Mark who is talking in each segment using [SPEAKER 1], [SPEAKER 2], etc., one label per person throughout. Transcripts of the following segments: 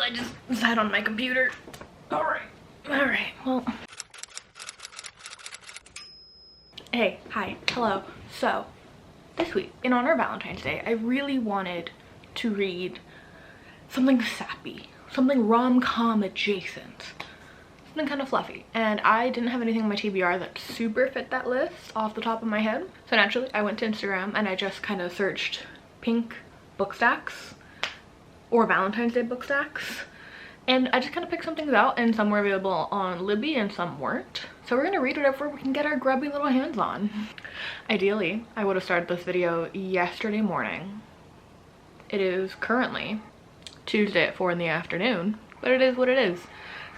[SPEAKER 1] I just sat on my computer. All right, well. Hey, hi, hello. So, this week, in honor of Valentine's Day, I really wanted to read something sappy, something rom-com adjacent, something kind of fluffy. And I didn't have anything on my TBR that super fit that list off the top of my head. So naturally, I went to Instagram and I just kind of searched pink book stacks or Valentine's Day book stacks. And I just kind of picked some things out, and some were available on Libby and some weren't. So we're gonna read whatever we can get our grubby little hands on. Ideally, I would have started this video yesterday morning. It is currently Tuesday at 4 in the afternoon, but it is what it is.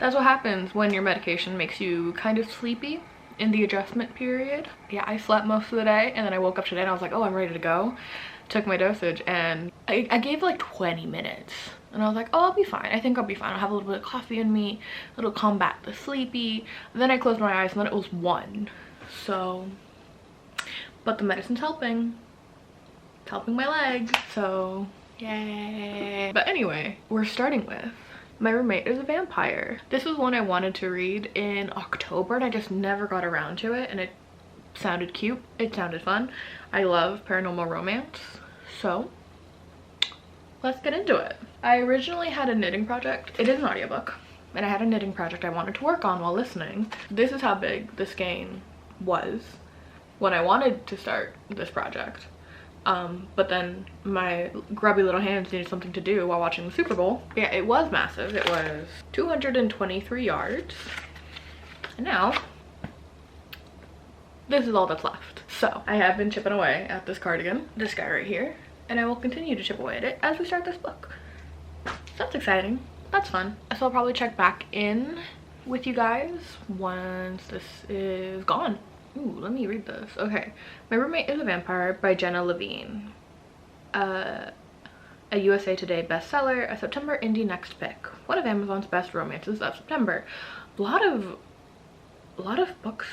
[SPEAKER 1] That's what happens when your medication makes you kind of sleepy in the adjustment period. Yeah, I slept most of the day, and then I woke up today and I was like, oh, I'm ready to go. Took my dosage, and I gave like 20 minutes. And I was like, oh, I'll be fine. I think I'll be fine. I'll have a little bit of coffee in me. It'll combat the sleepy. And then I closed my eyes and then it was 1. So, but the medicine's helping. It's helping my leg. So, yay. But anyway, we're starting with My Roommate is a Vampire. This was one I wanted to read in October and I just never got around to it. And it sounded cute. It sounded fun. I love paranormal romance. So, let's get into it. I originally had a knitting project. It is an audiobook, and I had a knitting project I wanted to work on while listening. This is how big the skein was when I wanted to start this project. But then my grubby little hands needed something to do while watching the Super Bowl. Yeah, it was massive. It was 223 yards. And now, this is all that's left. So, I have been chipping away at this cardigan, this guy right here, and I will continue to chip away at it as we start this book. That's exciting. That's fun. So I'll probably check back in with you guys once this is gone. Ooh, let me read this. Okay. My Roommate is a Vampire by Jenna Levine. A USA Today bestseller, a September indie next pick. One of Amazon's best romances of September. A lot of books,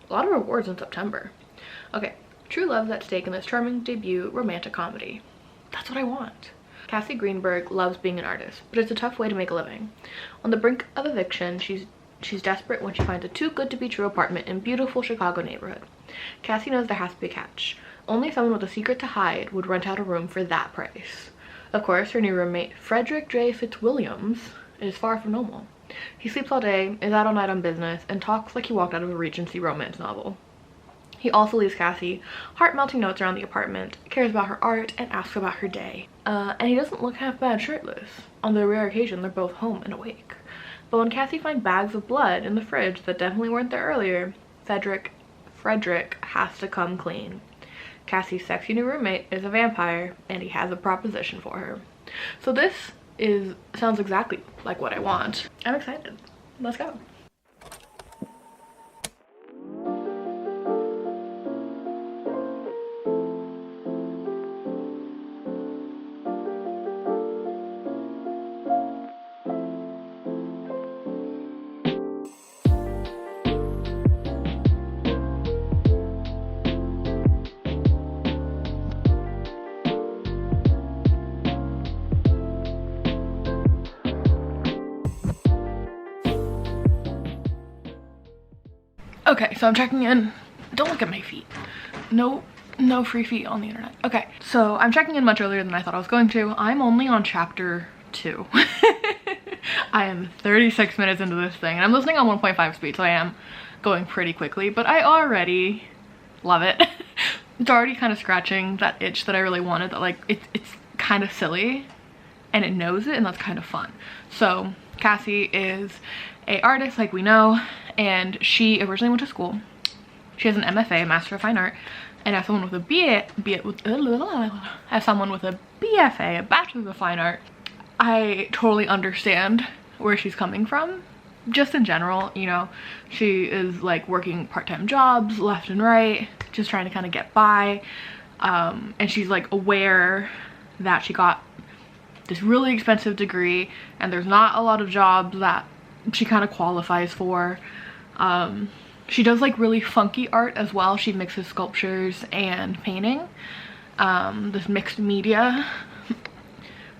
[SPEAKER 1] a lot of rewards in September. Okay. True love's at stake in this charming debut romantic comedy. That's what I want. Cassie Greenberg loves being an artist, but it's a tough way to make a living. On the brink of eviction, she's desperate when she finds a too-good-to-be-true apartment in beautiful Chicago neighborhood. Cassie knows there has to be a catch. Only someone with a secret to hide would rent out a room for that price. Of course, her new roommate, Frederick J. Fitzwilliams, is far from normal. He sleeps all day, is out all night on business, and talks like he walked out of a Regency romance novel. He also leaves Cassie heart-melting notes around the apartment, cares about her art, and asks about her day. And he doesn't look half bad shirtless. On the rare occasion, they're both home and awake. But when Cassie finds bags of blood in the fridge that definitely weren't there earlier, Frederick has to come clean. Cassie's sexy new roommate is a vampire, and he has a proposition for her. So this sounds exactly like what I want. I'm excited. Let's go. Okay, so I'm checking in. Don't look at my feet. No free feet on the internet. Okay, so I'm checking in much earlier than I thought I was going to. I'm only on chapter 2. I am 36 minutes into this thing, and I'm listening on 1.5 speed, so I am going pretty quickly, but I already love it. It's already kind of scratching that itch that I really wanted, that like it's kind of silly and it knows it, and that's kind of fun. So Cassie is a artist, like we know, and she originally went to school. She has an MFA, Master of Fine Art, and as someone with a BFA, a Bachelor's of Fine Art, I totally understand where she's coming from. Just in general, you know, she is like working part-time jobs left and right, just trying to kind of get by, and she's like aware that she got this really expensive degree and there's not a lot of jobs that she kind of qualifies for. She does like really funky art as well. She mixes sculptures and painting, this mixed media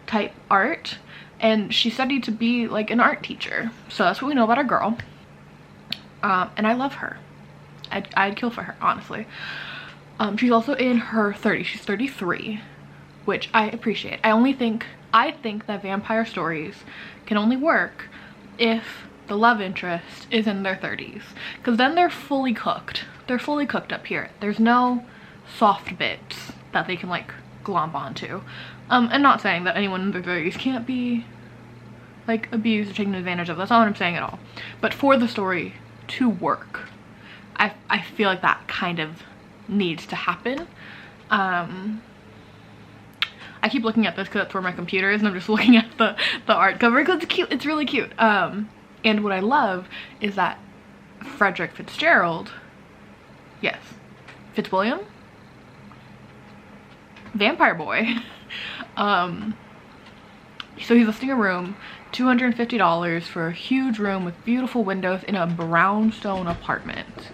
[SPEAKER 1] type art, and she studied to be like an art teacher. So that's what we know about our girl. And I love her. I'd kill for her, honestly. She's also in her 30s. She's 33, which I appreciate. I think that vampire stories can only work if the love interest is in their 30s, because then they're fully cooked. They're fully cooked up here. There's no soft bits that they can like glomp onto. And not saying that anyone in their 30s can't be like abused or taken advantage of. That's not what I'm saying at all. But for the story to work, I feel like that kind of needs to happen. I keep looking at this because that's where my computer is, and I'm just looking at the art cover because it's cute. It's really cute. And what I love is that Frederick Fitzgerald, yes, Fitzwilliam, vampire boy. So he's listing a room, $250 for a huge room with beautiful windows in a brownstone apartment.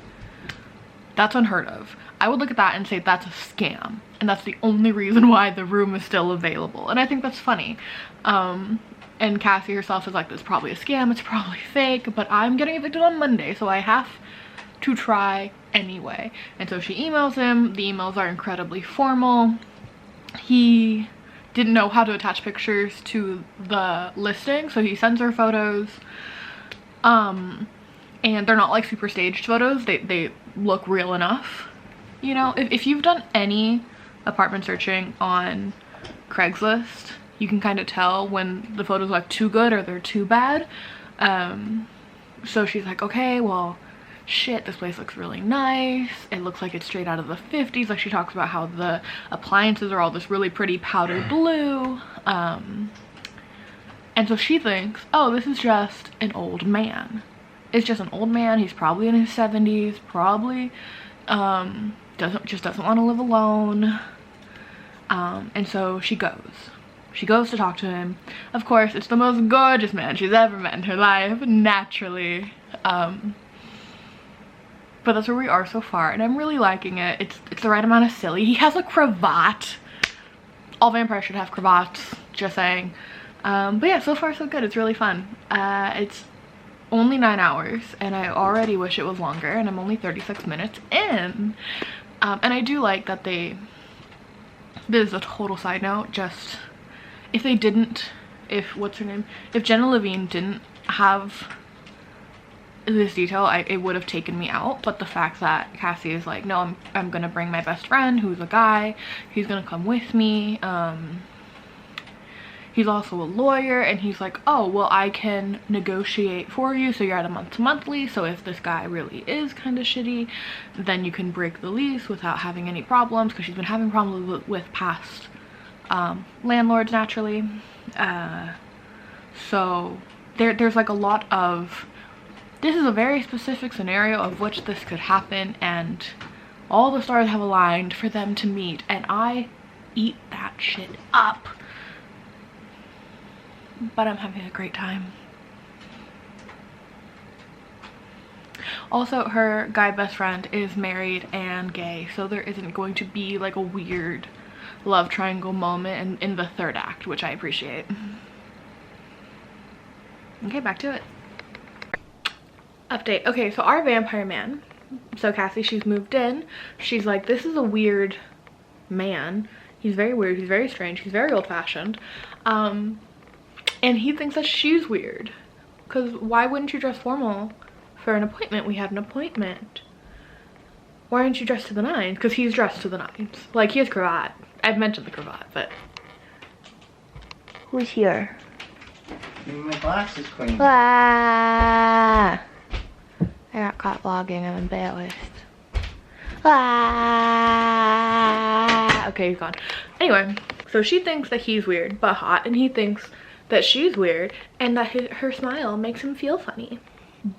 [SPEAKER 1] That's unheard of. I would look at that and say that's a scam, and that's the only reason why the room is still available. And I think that's funny. And Cassie herself is like, this is probably a scam, it's probably fake, but I'm getting evicted on Monday, so I have to try anyway. And so she emails him. The emails are incredibly formal. He didn't know how to attach pictures to the listing, so he sends her photos. And they're not like super staged photos. They look real enough. You know, if you've done any apartment searching on Craigslist, you can kind of tell when the photos look too good or they're too bad. So she's like, okay, well, shit, this place looks really nice. It looks like it's straight out of the 50s. Like, she talks about how the appliances are all this really pretty powder blue. And so she thinks, oh, this is just an old man. It's just an old man. He's probably in his 70s, probably doesn't want to live alone. And so she goes to talk to him. Of course, it's the most gorgeous man she's ever met in her life, naturally. But that's where we are so far, and I'm really liking it. It's the right amount of silly. He has a cravat. All vampires should have cravats, just saying. But yeah, so far so good. It's really fun. It's only 9 hours, and I already wish it was longer, and I'm only 36 minutes in. And I do like that this is a total side note, just if Jenna Levine didn't have this detail, it would have taken me out. But the fact that Cassie is like, no, I'm gonna bring my best friend who's a guy, he's gonna come with me. He's also a lawyer, and he's like, oh, well, I can negotiate for you, so you're at a month to monthly, so if this guy really is kind of shitty, then you can break the lease without having any problems, because she's been having problems with past landlords, naturally. So there's like a lot of, this is a very specific scenario of which this could happen, and all the stars have aligned for them to meet, and I eat that shit up. But I'm having a great time. Also, her guy best friend is married and gay, so there isn't going to be like a weird love triangle moment in the third act, which I appreciate. Okay, back to it. Update. Okay, so our vampire man, so Cassie, she's moved in. She's like, this is a weird man. He's very weird, he's very strange, he's very old-fashioned. And he thinks that she's weird, because why wouldn't you dress formal for an appointment? We had an appointment. Why aren't you dressed to the nines? Because he's dressed to the nines. Like, he has cravat. I've mentioned the cravat, but who's here?
[SPEAKER 2] Give me my glasses, queen.
[SPEAKER 1] Ah! I got caught vlogging. I'm embarrassed. Ah! Okay, he's gone. Anyway, so she thinks that he's weird but hot, and he thinks that she's weird and that her smile makes him feel funny.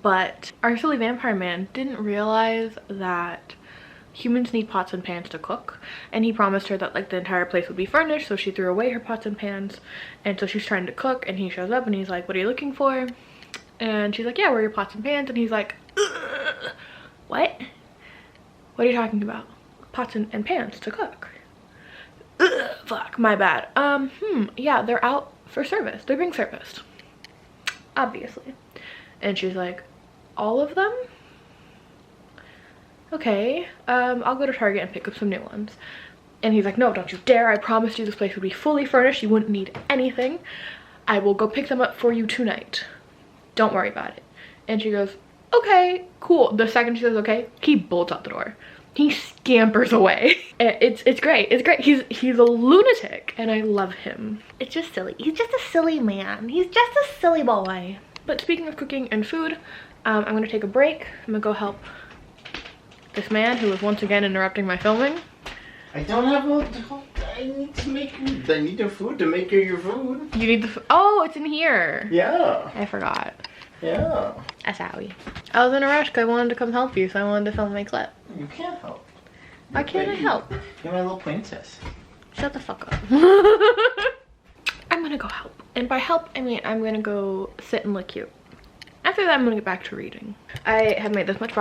[SPEAKER 1] But our silly vampire man didn't realize that humans need pots and pans to cook, and he promised her that like the entire place would be furnished, so she threw away her pots and pans. And so she's trying to cook, and he shows up and he's like, what are you looking for? And she's like, yeah, where are your pots and pans? And he's like, ugh. What are you talking about? Pots and pans to cook? Ugh, fuck, my bad. Yeah, they're out for service. They're being serviced, obviously. And she's like, all of them? Okay, I'll go to Target and pick up some new ones. And he's like, no, don't you dare. I promised you this place would be fully furnished. You wouldn't need anything. I will go pick them up for you tonight. Don't worry about it. And she goes, okay, cool. The second she says okay, he bolts out the door. He scampers away. It's great. It's great. He's a lunatic and I love him. It's just silly. He's just a silly man. He's just a silly boy. But speaking of cooking and food, I'm gonna take a break. I'm gonna go help this man who is once again interrupting my filming.
[SPEAKER 2] I don't have I need to make food. I need your food to make your food.
[SPEAKER 1] You need the oh, it's in here.
[SPEAKER 2] Yeah.
[SPEAKER 1] I forgot.
[SPEAKER 2] Yeah.
[SPEAKER 1] That's Howie. I was in a rush because I wanted to come help you, so I wanted to film my clip.
[SPEAKER 2] You can't help.
[SPEAKER 1] Why can't I help?
[SPEAKER 2] You're my little princess.
[SPEAKER 1] Shut the fuck up. I'm gonna go help. And by help, I mean I'm gonna go sit and look cute. After that, I'm gonna get back to reading. I have made this much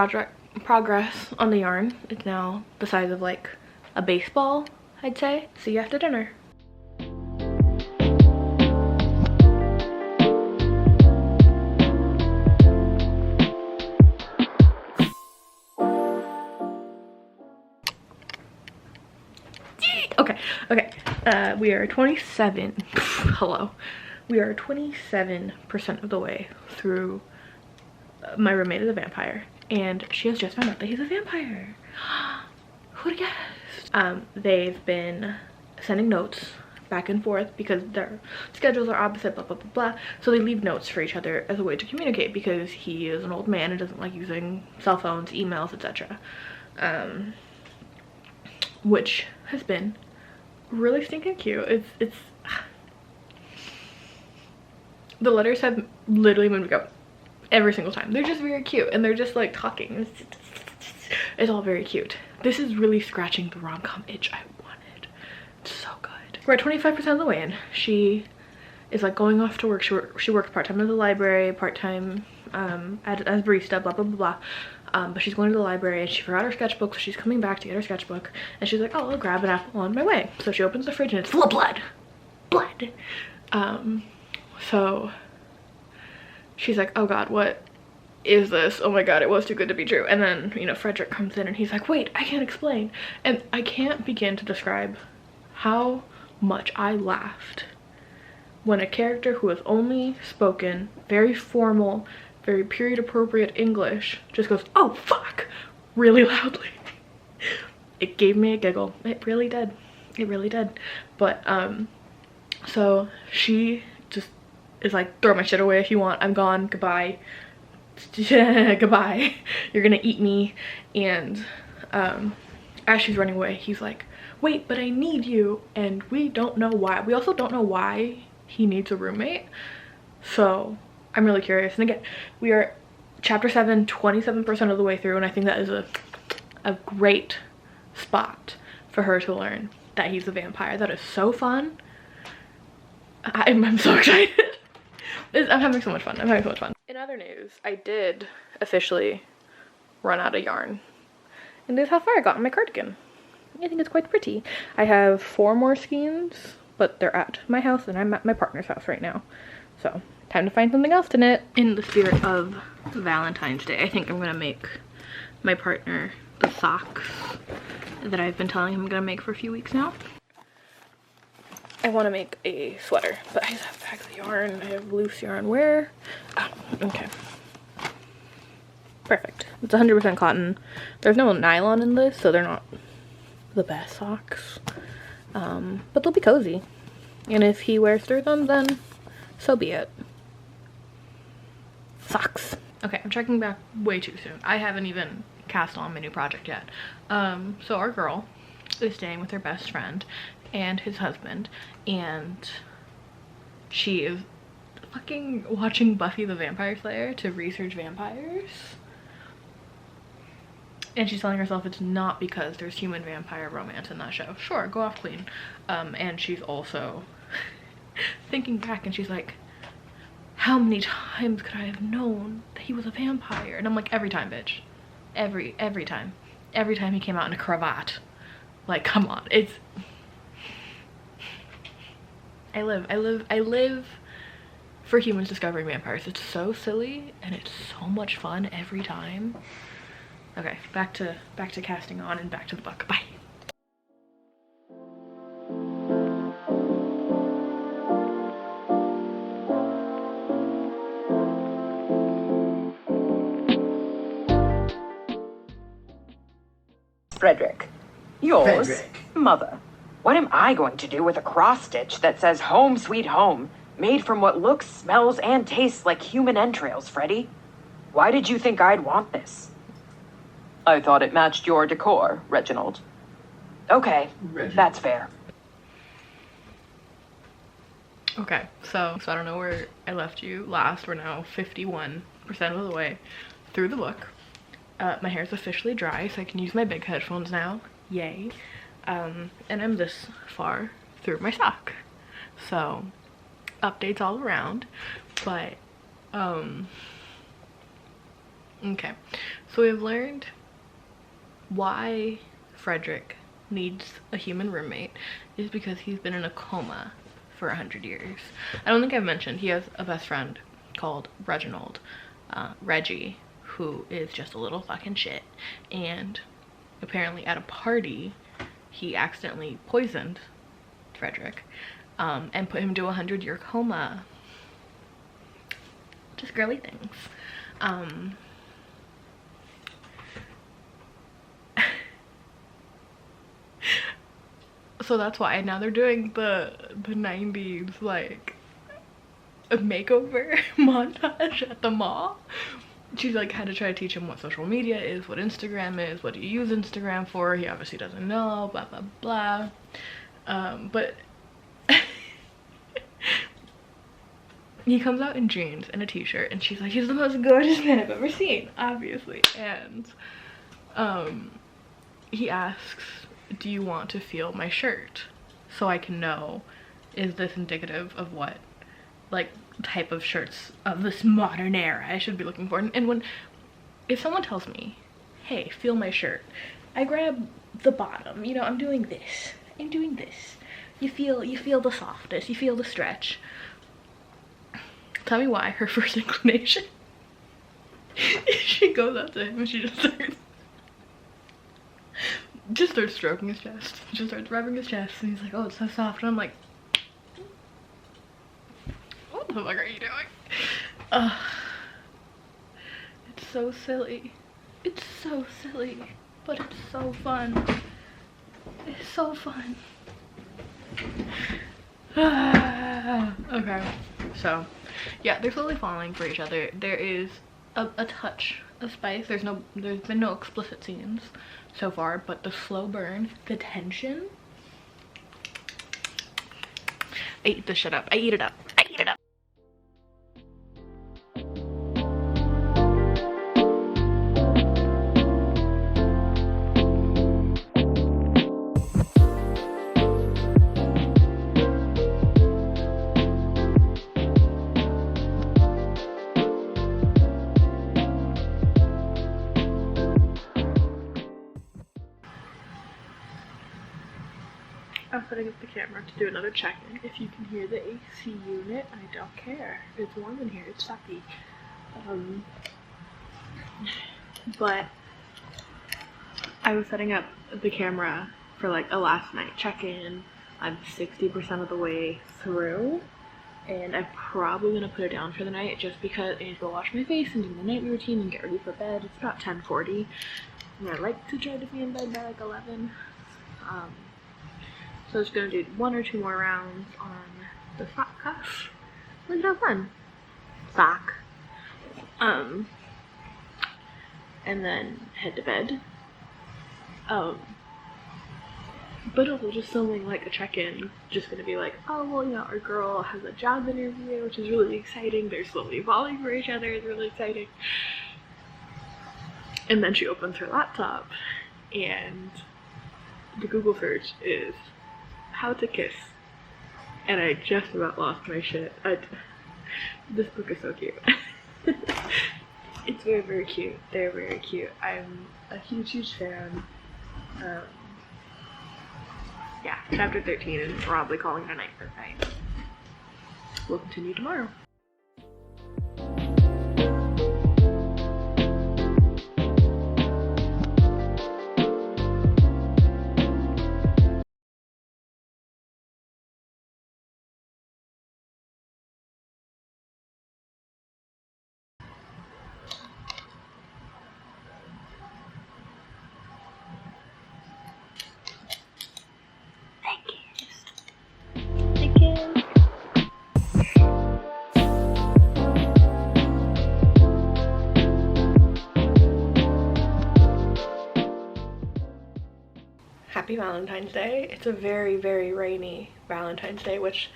[SPEAKER 1] progress on the yarn. It's now the size of like a baseball, I'd say. See you after dinner. Okay, we are 27, hello. We are 27% of the way through My Roommate is a Vampire, and she has just found out that he's a vampire. Who'd have guessed? They've been sending notes back and forth because their schedules are opposite, blah, blah, blah, blah. So they leave notes for each other as a way to communicate because he is an old man and doesn't like using cell phones, emails, etc. Which has been really stinking cute. It's the letters have literally made me go every single time. They're just very cute and they're just like talking. It's all very cute. This is really scratching the rom-com itch I wanted. It's so good. We're at 25% of the way in. She is like going off to work. She works part-time at the library, part-time as barista, blah blah blah blah. But she's going to the library and she forgot her sketchbook, so she's coming back to get her sketchbook. And she's like, oh, I'll grab an apple on my way. So she opens the fridge and it's full of blood. Blood. So she's like, oh God, what is this? Oh my God, it was too good to be true. And then, you know, Frederick comes in and he's like, wait, I can't explain. And I can't begin to describe how much I laughed when a character who has only spoken very formal, very period appropriate English just goes, oh fuck, really loudly. It gave me a giggle. It really did. It really did. But so she just is like, throw my shit away if you want, I'm gone, goodbye. Goodbye, you're gonna eat me. And as she's running away, he's like, wait, but I need you. And we don't know why. We also don't know why he needs a roommate, so I'm really curious. And again, we are chapter 7, 27% of the way through, and I think that is a great spot for her to learn that he's a vampire. That is so fun. I'm so excited. I'm having so much fun. I'm having so much fun. In other news, I did officially run out of yarn, and this is how far I got on my cardigan. I think it's quite pretty. I have 4 more skeins, but they're at my house and I'm at my partner's house right now. So time to find something else to knit. In the spirit of Valentine's Day, I think I'm gonna make my partner the socks that I've been telling him I'm gonna make for a few weeks now. I want to make a sweater, but I just have bags of yarn. I have loose yarn. Where? Oh, okay. Perfect. It's 100% cotton. There's no nylon in this, so they're not the best socks. But they'll be cozy. And if he wears through them, then so be it. Socks. Okay, I'm checking back way too soon. I haven't even cast on my new project yet. So our girl is staying with her best friend and his husband, and she is fucking watching Buffy the Vampire Slayer to research vampires. And she's telling herself it's not because there's human vampire romance in that show. Sure, go off queen. And she's also thinking back and she's like, how many times could I have known that he was a vampire? And I'm like, every time, bitch. Every time. Every time he came out in a cravat. Like, come on. It's I live for humans discovering vampires. It's so silly and it's so much fun every time. Okay, back to casting on and back to the book. Bye.
[SPEAKER 3] Frederick. Yours,
[SPEAKER 2] Frederick.
[SPEAKER 3] Mother. What am I going to do with a cross-stitch that says home sweet home, made from what looks, smells, and tastes like human entrails, Freddy? Why did you think I'd want this? I thought it matched your decor, Reginald. Okay, that's fair.
[SPEAKER 1] Okay, so I don't know where I left you last. We're now 51% of the way through the book. My hair is officially dry, so I can use my big headphones now. Yay. And I'm this far through my sock. So, updates all around. But, okay. So we've learned why Frederick needs a human roommate is because he's been in a coma for 100 years. I don't think I've mentioned he has a best friend called Reginald, Reggie, who is just a little fucking shit. And apparently at a party he accidentally poisoned Frederick and put him to a 100-year coma. Just girly things. So that's why now they're doing the 90s like a makeover montage at the mall. She's like had to try to teach him what social media is, what Instagram is, what do you use Instagram for. He obviously doesn't know, blah blah blah. But he comes out in jeans and a t-shirt and she's like, he's the most gorgeous man I've ever seen, obviously. And he asks, do you want to feel my shirt so I can know, is this indicative of what like type of shirts of this modern era I should be looking for. And if someone tells me, hey, feel my shirt, I grab the bottom, you know, I'm doing this, you feel the softness, you feel the stretch. Tell me why her first inclination she goes up to him and she just starts stroking his chest, just starts rubbing his chest, and he's like, oh, it's so soft. And I'm like, what the fuck are you doing? It's so silly. It's so silly, but it's so fun. It's so fun. Okay, so yeah, they're slowly falling for each other. There is a touch of spice. There's been no explicit scenes so far, but the slow burn, the tension. I eat this shit up. I eat it up. I eat it up. I'm setting up the camera to do another check-in. If you can hear the AC unit, I don't care. It's warm in here. It's sucky. But I was setting up the camera for like a last night check-in. I'm 60% of the way through, and I'm probably gonna put it down for the night just because I need to go wash my face and do my night routine and get ready for bed. It's about 10:40, and I like to try to be in bed by like 11. So I was gonna do 1 or 2 more rounds on the sock cuff. Look how fun. Sock. And then head to bed. But also just filming like a check-in, just gonna be like, oh well, you know, our girl has a job interview, which is really exciting. They're slowly falling for each other, it's really exciting. And then she opens her laptop and the Google search is how to kiss, and I just about lost my shit. This book is so cute. It's very, very cute. They're very cute. I'm a huge fan. Yeah, chapter 13 and probably calling it a night for night. will continue tomorrow. Happy Valentine's Day. It's a very, very rainy Valentine's Day, which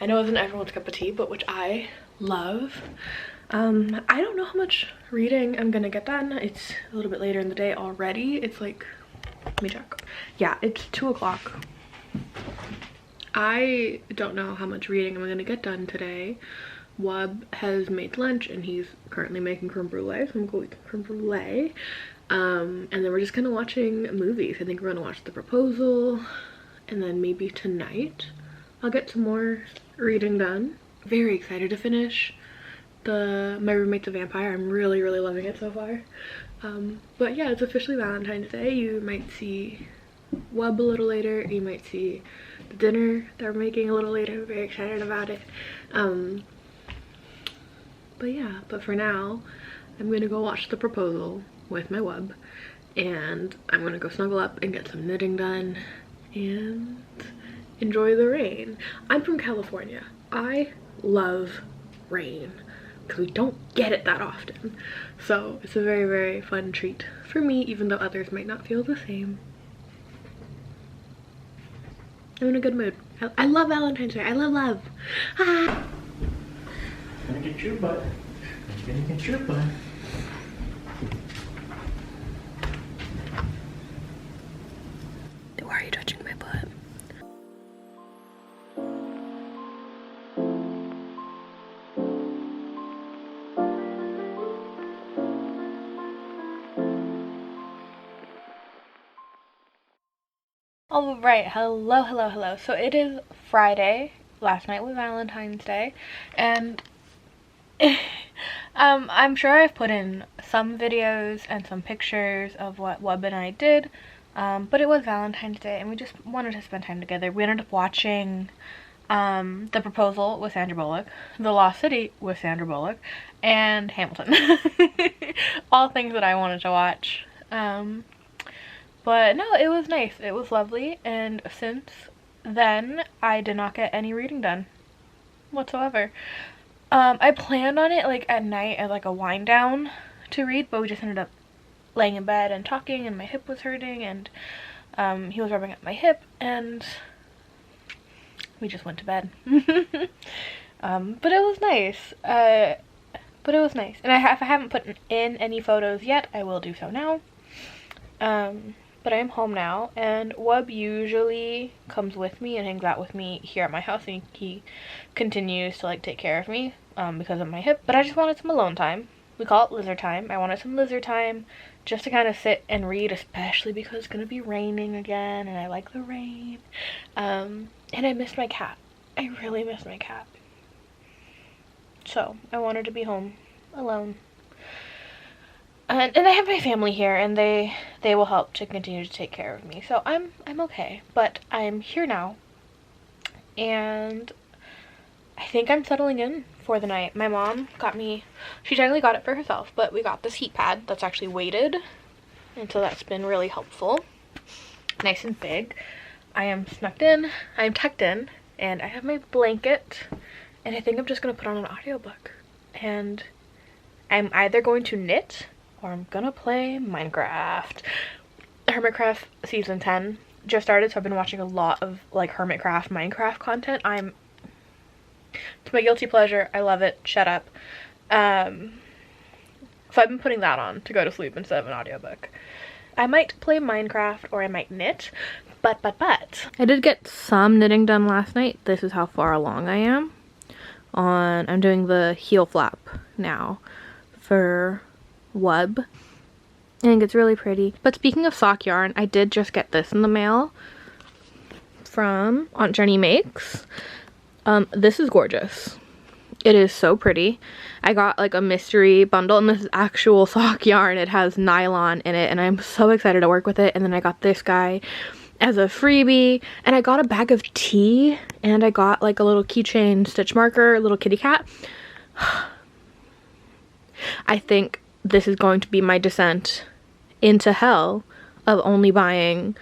[SPEAKER 1] I know isn't everyone's cup of tea, but which I love. I don't know how much reading I'm gonna get done. It's a little bit later in the day already. It's like, let me check. Yeah, it's 2 o'clock. I don't know how much reading I'm gonna get done today. Wub has made lunch and he's currently making creme brulee, so I'm going to creme brulee. And then we're just kind of watching movies. I think we're gonna watch The Proposal, and then maybe tonight I'll get some more reading done. Very excited to finish My Roommate's a Vampire. I'm really, really loving it so far. But yeah, it's officially Valentine's Day. You might see Wub a little later. You might see the dinner that we're making a little later. I'm very excited about it. But yeah, but for now, I'm gonna go watch The Proposal with my Wub, and I'm gonna go snuggle up and get some knitting done and enjoy the rain. I'm from California. I love rain because we don't get it that often, so it's a very, very fun treat for me, even though others might not feel the same. I'm in a good mood. I love Valentine's Day. I love love. Ah.
[SPEAKER 2] Gonna get your butt. Gonna get your butt.
[SPEAKER 1] Why are you touching my butt? All right, hello, hello, hello. So it is Friday. Last night was Valentine's Day, and I'm sure I've put in some videos and some pictures of what Wub and I did, but it was Valentine's Day and we just wanted to spend time together. We ended up watching The Proposal with Sandra Bullock, The Lost City with Sandra Bullock, and Hamilton. All things that I wanted to watch. But no, it was nice. It was lovely, and since then I did not get any reading done whatsoever. I planned on it like at night as like a wind down to read, but we just ended up laying in bed and talking, and my hip was hurting, and he was rubbing at my hip, and we just went to bed. But it was nice. And if I haven't put in any photos yet, I will do so now. But I am home now, and Wub usually comes with me and hangs out with me here at my house, and he continues to like take care of me because of my hip. But I just wanted some alone time. We call it lizard time. I wanted some lizard time just to kind of sit and read, especially because it's gonna be raining again, and I like the rain. And I missed my cat. I really missed my cat. So I wanted to be home alone. And I have my family here, and they will help to continue to take care of me. So I'm okay, but I'm here now, and I think I'm settling in for the night. My mom got me, she technically got it for herself, but we got this heat pad that's actually weighted, and so that's been really helpful. Nice and big. I am snugged in, I'm tucked in, and I have my blanket, and I think I'm just gonna put on an audiobook, and I'm either going to knit or I'm gonna play Minecraft. Hermitcraft season 10 just started, so I've been watching a lot of like Hermitcraft Minecraft content. It's my guilty pleasure. I love it. Shut up. So I've been putting that on to go to sleep instead of an audiobook. I might play Minecraft or I might knit, but I did get some knitting done last night. This is how far along I am. I'm doing the heel flap now for Wub. I think it's really pretty. But speaking of sock yarn, I did just get this in the mail from Aunt Jenny Makes. This is gorgeous. It is so pretty. I got like a mystery bundle, and this is actual sock yarn. It has nylon in it, and I'm so excited to work with it. And then I got this guy as a freebie, and I got a bag of tea, and I got like a little keychain stitch marker, a little kitty cat. I think this is going to be my descent into hell of only buying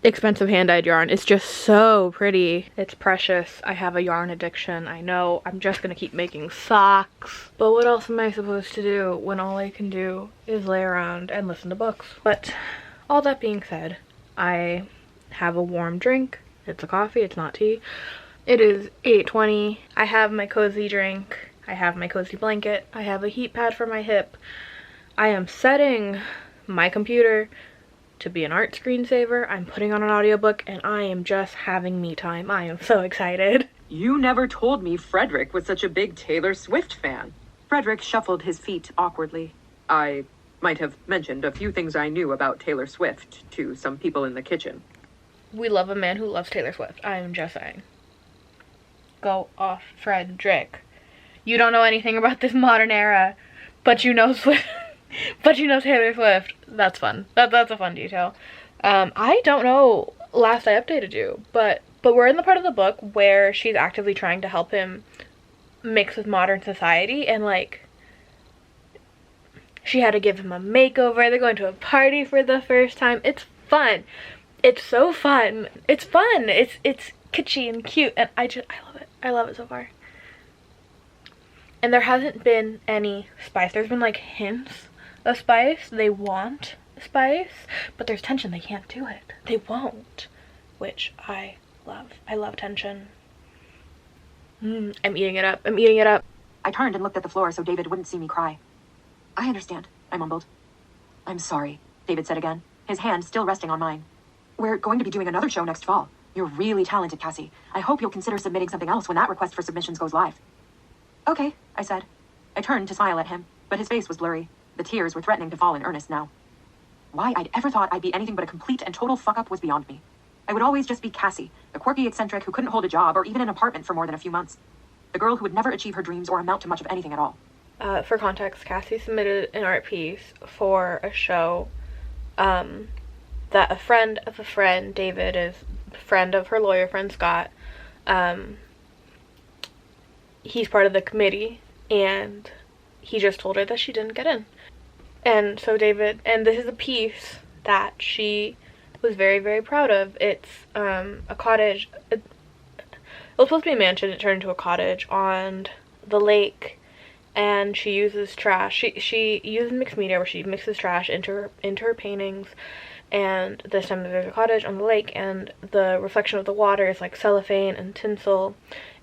[SPEAKER 1] expensive hand-dyed yarn. It's just so pretty. It's precious. I have a yarn addiction. I know. I'm just gonna keep making socks. But what else am I supposed to do when all I can do is lay around and listen to books? But all that being said, I have a warm drink. It's a coffee. It's not tea. It is 8:20. I have my cozy drink. I have my cozy blanket. I have a heat pad for my hip. I am setting my computer to be an art screensaver. I'm putting on an audiobook, and I am just having me time. I am so excited.
[SPEAKER 3] You never told me Frederick was such a big Taylor Swift fan. Frederick shuffled his feet awkwardly. I might have mentioned a few things I knew about Taylor Swift to some people in the kitchen.
[SPEAKER 1] We love a man who loves Taylor Swift. I am just saying. Go off, Frederick. You don't know anything about this modern era, but you know Swift. But you know Taylor Swift. That's fun. That's a fun detail. I don't know last I updated you, but we're in the part of the book where she's actively trying to help him mix with modern society, and like she had to give him a makeover. They're going to a party for the first time. It's fun. It's so fun. It's fun. It's kitschy and cute, and I love it. I love it so far. And there hasn't been any spice. There's been like hints of spice. They want spice, but there's tension. They can't do it. They won't, which I love. I love tension. I'm eating it up. I'm eating it up.
[SPEAKER 3] I turned and looked at the floor so David wouldn't see me cry. I understand, I mumbled. I'm sorry, David said again, his hand still resting on mine. We're going to be doing another show next fall. You're really talented, Cassie. I hope you'll consider submitting something else when that request for submissions goes live. Okay, I said. I turned to smile at him, but his face was blurry. The tears were threatening to fall in earnest now. Why I'd ever thought I'd be anything but a complete and total fuck-up was beyond me. I would always just be Cassie, the quirky eccentric who couldn't hold a job or even an apartment for more than a few months. The girl who would never achieve her dreams or amount to much of anything at all.
[SPEAKER 1] For context, Cassie submitted an art piece for a show that a friend of a friend, David, is a friend of her lawyer friend, Scott. He's part of the committee, and he just told her that she didn't get in. And so David, and this is a piece that she was very, very proud of. It's a cottage. It was supposed to be a mansion. It turned into a cottage on the lake, and she uses trash. She uses mixed media where she mixes trash into her paintings. And this time there's a cottage on the lake, and the reflection of the water is like cellophane and tinsel,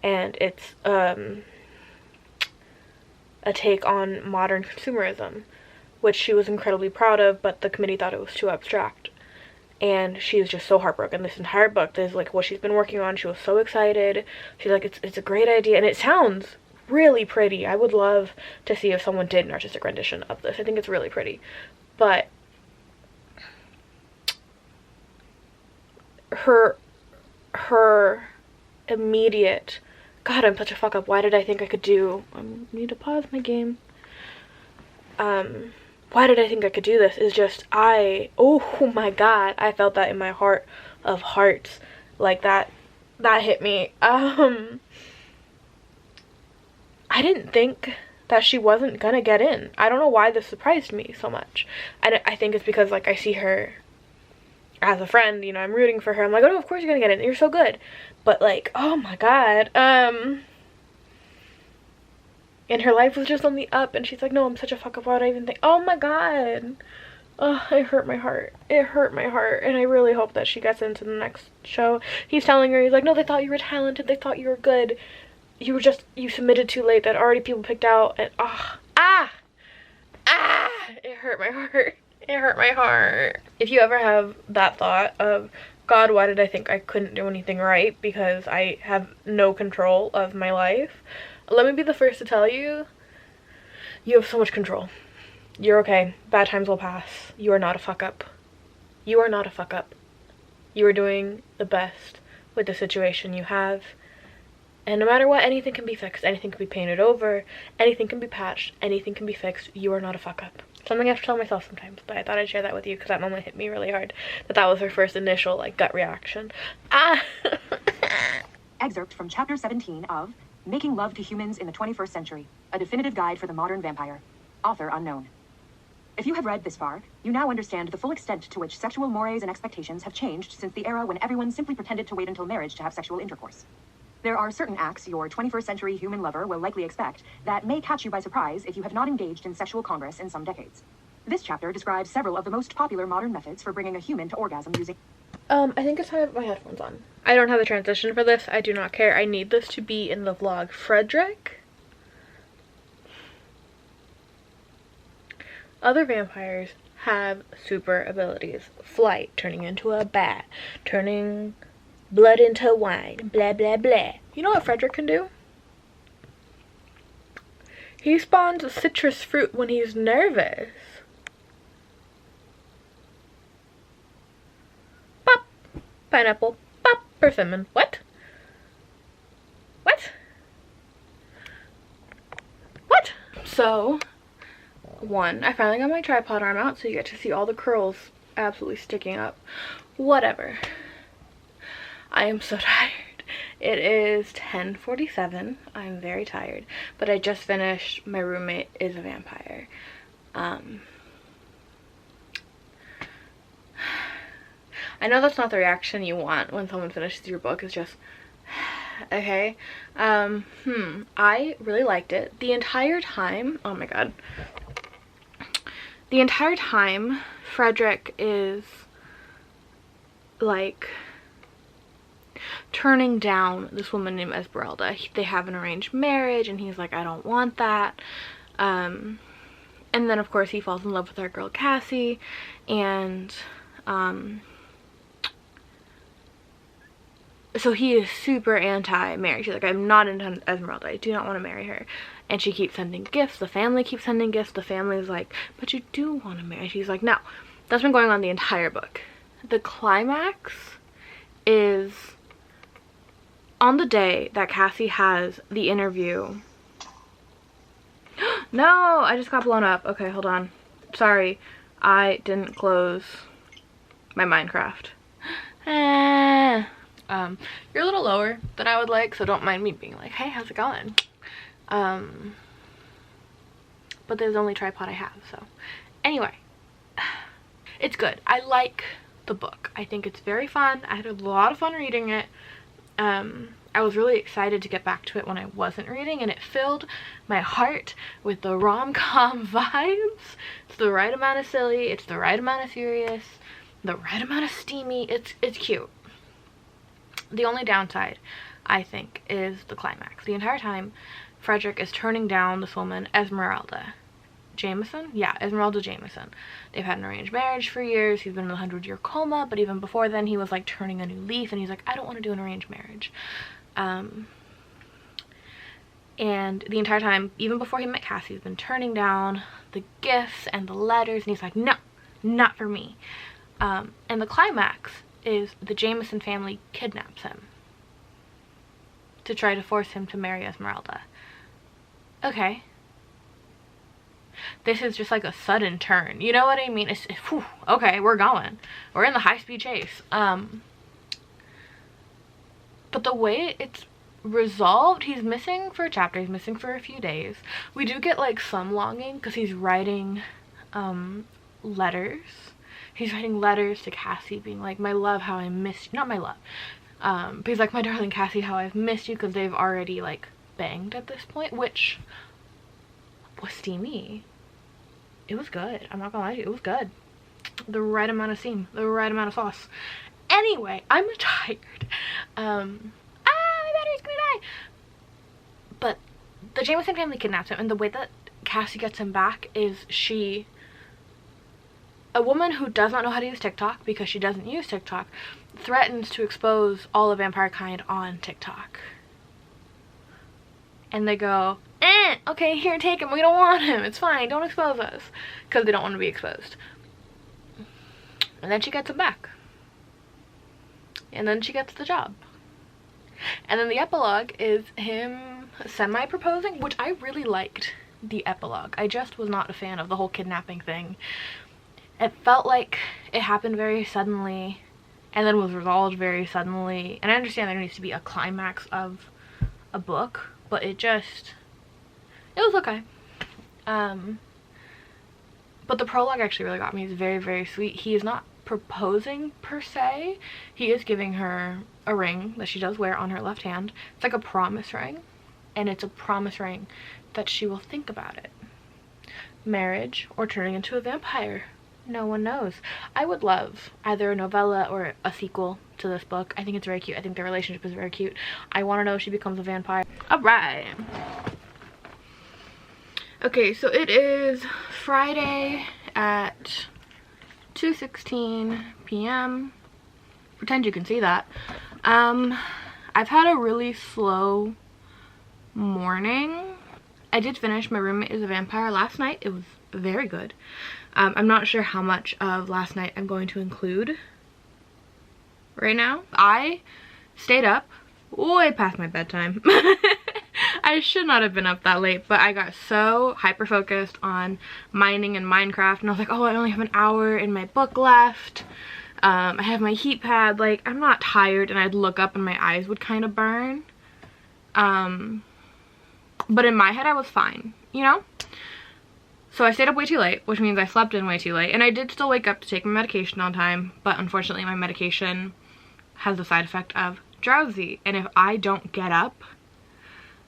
[SPEAKER 1] and it's a take on modern consumerism, which she was incredibly proud of, but the committee thought it was too abstract. And she was just so heartbroken. This entire book, this is like what she's been working on. She was so excited. She's like, it's a great idea, and it sounds really pretty. I would love to see if someone did an artistic rendition of this. I think it's really pretty. But her immediate, God, I'm such a fuck up. Why did I think I could do, I need to pause my game. Why did I think I could do this is just, oh my God, I felt that in my heart of hearts. Like that hit me. I didn't think that she wasn't gonna get in. I don't know why this surprised me so much. I think it's because like I see her as a friend, you know, I'm rooting for her. I'm like, oh, of course you're gonna get in. You're so good. But like, oh my God. And her life was just on the up, and she's like, no, I'm such a fuck up. Why would I even think? Oh my God. Oh, it hurt my heart. It hurt my heart. And I really hope that she gets into the next show. He's telling her, he's like, no, they thought you were talented. They thought you were good. You submitted too late. That already people picked out. And it hurt my heart. It hurt my heart. If you ever have that thought of, God, why did I think I couldn't do anything right because I have no control of my life? Let me be the first to tell you, you have so much control. You're okay. Bad times will pass. You are not a fuck up. You are not a fuck up. You are doing the best with the situation you have. And no matter what, anything can be fixed. Anything can be painted over. Anything can be patched. Anything can be fixed. You are not a fuck up. Something I have to tell myself sometimes, but I thought I'd share that with you because that moment hit me really hard. That was her first initial, like, gut reaction. Ah!
[SPEAKER 3] Excerpt from Chapter 17 of Making Love to Humans in the 21st Century, a definitive guide for the modern vampire. Author unknown. If you have read this far, you now understand the full extent to which sexual mores and expectations have changed since the era when everyone simply pretended to wait until marriage to have sexual intercourse. There are certain acts your 21st century human lover will likely expect that may catch you by surprise if you have not engaged in sexual congress in some decades. This chapter describes several of the most popular modern methods for bringing a human to orgasm using...
[SPEAKER 1] I think it's time I put my headphones on. I don't have the transition for this. I do not care. I need this to be in the vlog. Frederick? Other vampires have super abilities. Flight, turning into a bat, turning blood into wine, blah, blah, blah. You know what Frederick can do? He spawns a citrus fruit when he's nervous. Pop! Pineapple. Pop! Persimmon. What? What? What? So, one, I finally got my tripod arm out so you get to see all the curls absolutely sticking up. Whatever. I am so tired. It is 10:47. I'm very tired, but I just finished My Roommate is a Vampire. I know that's not the reaction you want when someone finishes your book. It's just okay. I really liked it. The entire time, oh my god. The entire time Frederick is like turning down this woman named Esmeralda. They have an arranged marriage and he's like, I don't want that. And then of course he falls in love with our girl Cassie, and so he is super anti-marriage. He's like, I'm not into Esmeralda. I do not want to marry her. And she keeps sending gifts. The family keeps sending gifts. The family's like, but you do want to marry. She's like, no. That's been going on the entire book. The climax is on the day that Cassie has the interview. No, I just got blown up. Okay, hold on. Sorry, I didn't close my Minecraft. You're a little lower than I would like, so don't mind me being like, hey, how's it going? But there's the only tripod I have, so anyway, it's good. I like the book. I think it's very fun. I had a lot of fun reading it. I was really excited to get back to it when I wasn't reading, and it filled my heart with the rom-com vibes. It's the right amount of silly, it's the right amount of serious, the right amount of steamy. It's cute. The only downside, I think, is the climax. The entire time Frederick is turning down this woman, Esmeralda Jameson? Yeah, Esmeralda Jameson. They've had an arranged marriage for years. He's been in a 100-year coma, but even before then he was like turning a new leaf, and he's like, I don't want to do an arranged marriage. And the entire time, even before he met Cassie, he's been turning down the gifts and the letters, and he's like, no, not for me. And the climax is the Jameson family kidnaps him to try to force him to marry Esmeralda. Okay. This is just like a sudden turn. You know what I mean? Whew, okay, we're going. We're in the high-speed chase. But the way it's resolved, he's missing for a chapter. He's missing for a few days. We do get like some longing because he's writing letters. He's writing letters to Cassie being like, my love, how I miss you. Not my love. But he's like, my darling Cassie, how I've missed you, because they've already like banged at this point, which was steamy. It was good. I'm not gonna lie to you, it was good. The right amount of steam, the right amount of sauce. Anyway, I'm tired. My battery's gonna die. But the Jameson family kidnaps him, and the way that Cassie gets him back is a woman who does not know how to use TikTok, because she doesn't use TikTok, threatens to expose all of vampire kind on TikTok. And they go, okay, here, take him. We don't want him. It's fine. Don't expose us. Because they don't want to be exposed. And then she gets him back. And then she gets the job. And then the epilogue is him semi-proposing, which I really liked the epilogue. I just was not a fan of the whole kidnapping thing. It felt like it happened very suddenly and then was resolved very suddenly. And I understand there needs to be a climax of a book, but it was okay. But the prologue actually really got me. It's very, very sweet. He is not proposing per se. He is giving her a ring that she does wear on her left hand. It's like a promise ring, and it's a promise ring that she will think about it. Marriage or turning into a vampire, no one knows. I would love either a novella or a sequel to this book. I think it's very cute. I think their relationship is very cute. I want to know if she becomes a vampire. All right. Okay, so it is Friday at 2:16 p.m. Pretend you can see that. I've had a really slow morning. I did finish My Roommate is a Vampire last night. It was very good. I'm not sure how much of last night I'm going to include right now. I stayed up way past my bedtime. I should not have been up that late, but I got so hyper focused on mining and Minecraft, and I was like, oh, I only have an hour in my book left. I have my heat pad. Like, I'm not tired, and I'd look up and my eyes would kind of burn. But in my head I was fine, you know? So I stayed up way too late, which means I slept in way too late, and I did still wake up to take my medication on time, but unfortunately my medication has the side effect of drowsy, and if I don't get up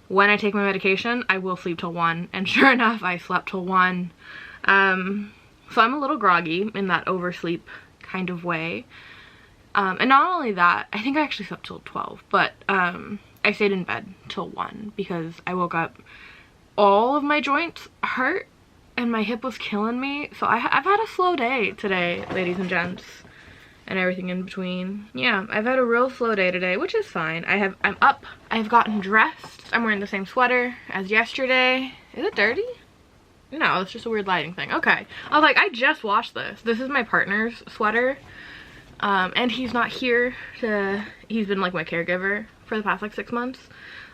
[SPEAKER 1] when I take my medication, I will sleep till 1, and sure enough, I slept till 1. So I'm a little groggy in that oversleep kind of way. And not only that, I think I actually slept till 12, but I stayed in bed till 1 because I woke up, all of my joints hurt and my hip was killing me. So I've had a slow day today, ladies and gents, and everything in between. Yeah, I've had a real slow day today, which is fine. I'm up, I've gotten dressed. I'm wearing the same sweater as yesterday. Is it dirty? No, it's just a weird lighting thing. Okay. I was like, I just washed this. This is my partner's sweater. And he's not here he's been like my caregiver for the past like 6 months.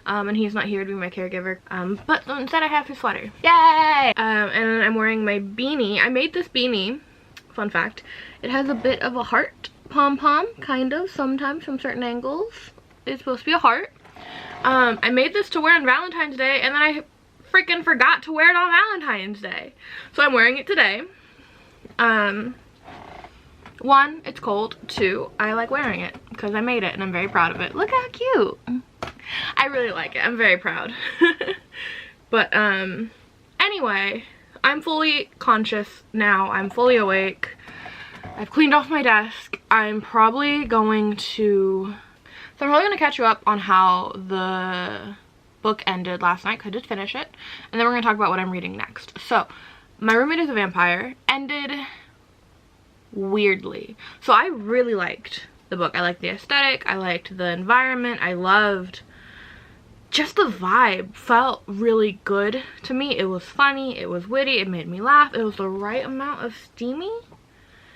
[SPEAKER 1] And he's not here to be my caregiver. But instead I have his sweater. Yay! And I'm wearing my beanie. I made this beanie, fun fact. It has a bit of a heart pom-pom, kind of, sometimes from certain angles. It's supposed to be a heart. I made this to wear on Valentine's Day, and then I freaking forgot to wear it on Valentine's Day. So I'm wearing it today. 1, it's cold. 2, I like wearing it because I made it and I'm very proud of it. Look how cute. I really like it. I'm very proud. But anyway, I'm fully conscious now. I'm fully awake. I've cleaned off my desk. I'm probably going to catch you up on how the book ended last night, because I did finish it, and then we're going to talk about what I'm reading next. So, My Roommate is a Vampire ended weirdly. So I really liked the book. I liked the aesthetic, I liked the environment, I loved just the vibe. Felt really good to me. It was funny, it was witty, it made me laugh, it was the right amount of steamy.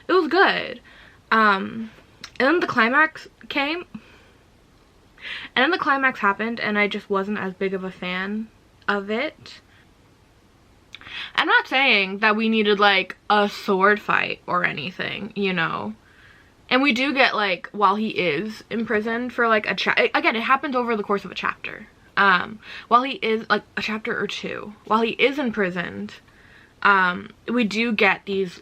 [SPEAKER 1] It was good. And then the climax came, and then the climax happened, and I just wasn't as big of a fan of it. I'm not saying that we needed like a sword fight or anything, you know. And we do get, like, while he is imprisoned for like again, it happens over the course of a chapter. While he is, like, a chapter or 2, while he is imprisoned, we do get these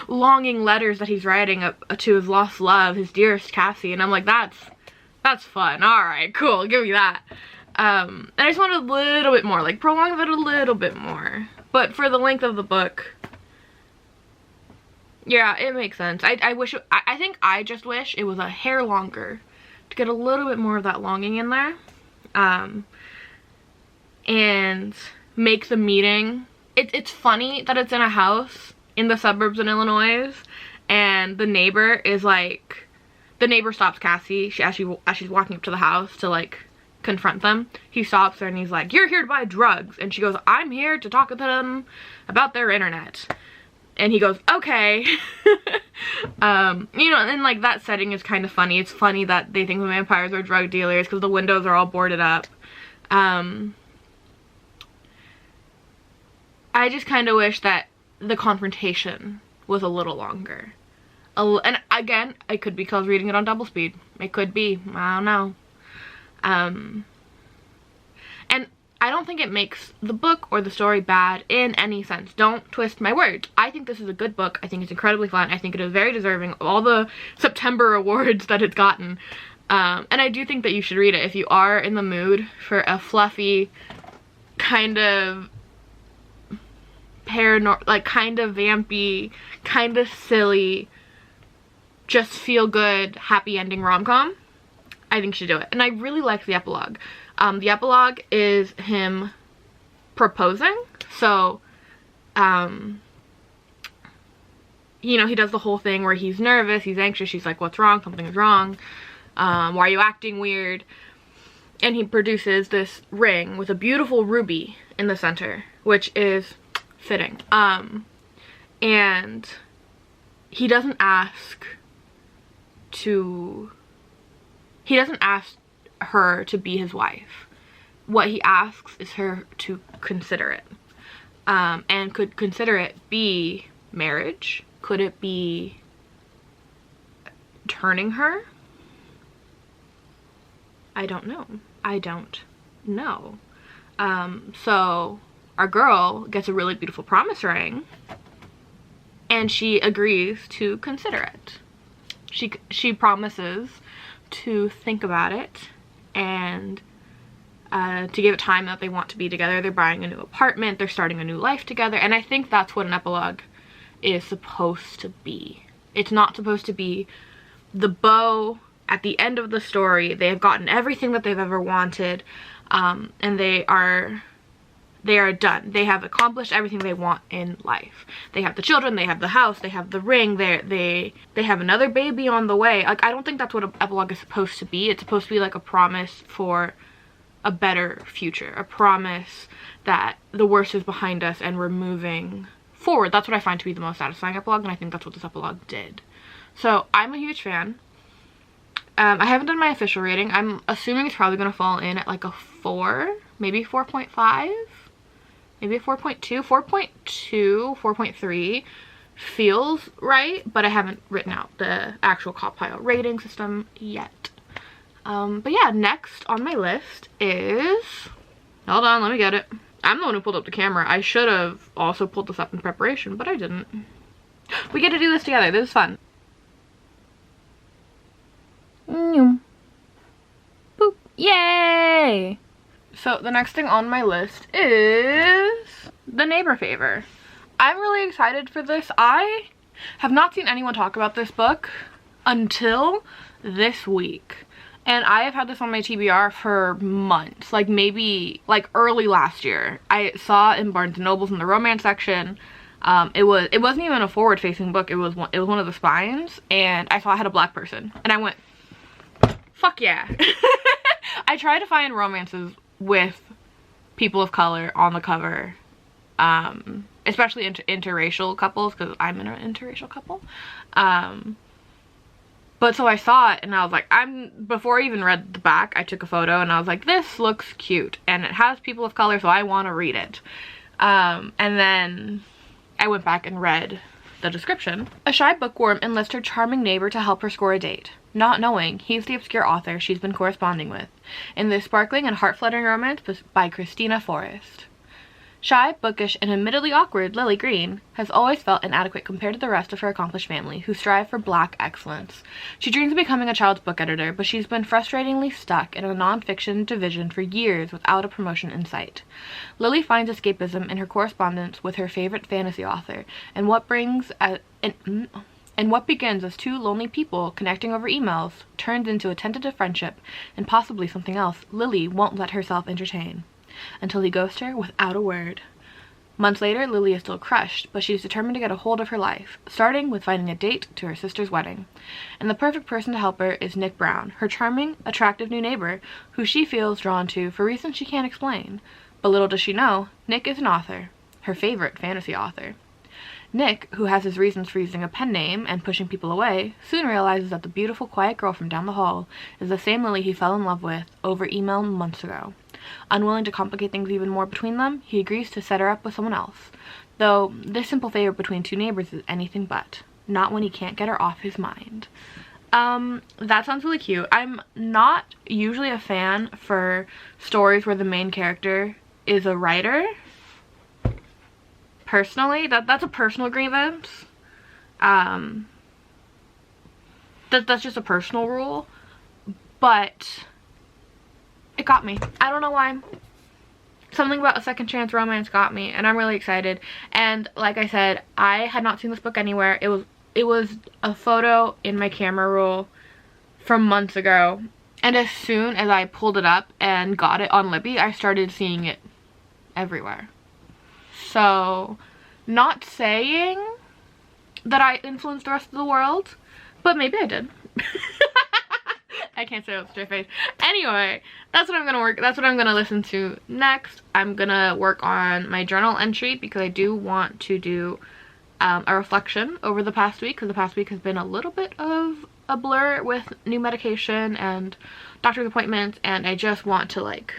[SPEAKER 1] longing letters that he's writing to his lost love, his dearest Cassie, and I'm like, that's fun. All right, cool, give me that. And I just wanted a little bit more, like, prolong it a little bit more. But for the length of the book, yeah, it makes sense. I think I just wish it was a hair longer to get a little bit more of that longing in there. And make the meeting, it's funny that it's in a house in the suburbs in Illinois, and the neighbor is like, the neighbor stops Cassie as she's walking up to the house to like confront them. He stops her and he's like, "You're here to buy drugs," and she goes, "I'm here to talk to them about their internet." And he goes, okay. You know, and like that setting is kind of funny. It's funny that they think the vampires are drug dealers because the windows are all boarded up. I just kind of wish that the confrontation was a little longer. And again, it could be because I was reading it on double speed. It could be. I don't know. And I don't think it makes the book or the story bad in any sense. Don't twist my words. I think this is a good book. I think it's incredibly fun. I think it is very deserving of all the September awards that it's gotten. And I do think that you should read it if you are in the mood for a fluffy, kind of paranormal, like kind of vampy, kind of silly, just feel good, happy ending rom-com. I think you should do it. And I really like the epilogue. The epilogue is him proposing. So, you know, he does the whole thing where he's nervous, he's anxious, she's like, what's wrong? Something is wrong. Why are you acting weird? And he produces this ring with a beautiful ruby in the center, which is fitting. And he doesn't ask her to be his wife. What he asks is her to consider it. And could consider it be marriage? Could it be turning her? I don't know. I don't know. So our girl gets a really beautiful promise ring and she agrees to consider it. She promises to think about it and to give it time that they want to be together. They're buying a new apartment, they're starting a new life together, and I think that's what an epilogue is supposed to be. It's not supposed to be the bow at the end of the story. They have gotten everything that they've ever wanted, and they are done. They have accomplished everything they want in life. They have the children, they have the house, they have the ring, they have another baby on the way. Like, I don't think that's what an epilogue is supposed to be. It's supposed to be like a promise for a better future, a promise that the worst is behind us and we're moving forward. That's what I find to be the most satisfying epilogue, and I think that's what this epilogue did. So I'm a huge fan. I haven't done my official rating. I'm assuming it's probably going to fall in at like a 4, maybe 4.5, maybe a 4.2, 4.2, 4.3 feels right, but I haven't written out the actual Cop-Pile rating system yet. But yeah, next on my list is, hold on, let me get it. I'm the one who pulled up the camera. I should have also pulled this up in preparation, but I didn't. We get to do this together. This is fun. Boop. Yay! So the next thing on my list is The Neighbor Favor. I'm really excited for this. I have not seen anyone talk about this book until this week. And I have had this on my TBR for months, like maybe like early last year. I saw it in Barnes & Noble's in the romance section. It wasn't even a forward-facing book. It was one of the spines, and I saw it had a black person, and I went, fuck yeah. I try to find romances with people of color on the cover, especially interracial couples, because I'm in an interracial couple. But so I saw it and I was like, before I even read the back, I took a photo and I was like, this looks cute and it has people of color, so I want to read it. And then I went back and read the description. A shy bookworm enlists her charming neighbor to help her score a date, not knowing he's the obscure author she's been corresponding with, in this sparkling and heart-fluttering romance by Christina Forrest. Shy, bookish, and admittedly awkward Lily Green has always felt inadequate compared to the rest of her accomplished family, who strive for black excellence. She dreams of becoming a child's book editor, but she's been frustratingly stuck in a non-fiction division for years without a promotion in sight. Lily finds escapism in her correspondence with her favorite fantasy author, and what begins as two lonely people connecting over emails turns into a tentative friendship and possibly something else Lily won't let herself entertain, until he ghosts her without a word. Months later, Lily is still crushed, but she's determined to get a hold of her life, starting with finding a date to her sister's wedding. And the perfect person to help her is Nick Brown, her charming, attractive new neighbor, who she feels drawn to for reasons she can't explain. But little does she know, Nick is an author, her favorite fantasy author. Nick, who has his reasons for using a pen name and pushing people away, soon realizes that the beautiful, quiet girl from down the hall is the same Lily he fell in love with over email months ago. Unwilling to complicate things even more between them, he agrees to set her up with someone else. Though this simple favor between two neighbors is anything but. Not when he can't get her off his mind. That sounds really cute. I'm not usually a fan for stories where the main character is a writer. Personally, that's a personal grievance. That's just a personal rule. But it got me. I don't know why. Something about a second chance romance got me, and I'm really excited. And like I said, I had not seen this book anywhere. It was a photo in my camera roll from months ago, and as soon as I pulled it up and got it on Libby, I started seeing it everywhere. So, not saying that I influenced the rest of the world, but maybe I did. I can't say it with a straight face. Anyway, that's what I'm gonna listen to next. I'm gonna work on my journal entry because I do want to do a reflection over the past week, because the past week has been a little bit of a blur with new medication and doctor's appointments, and I just want to like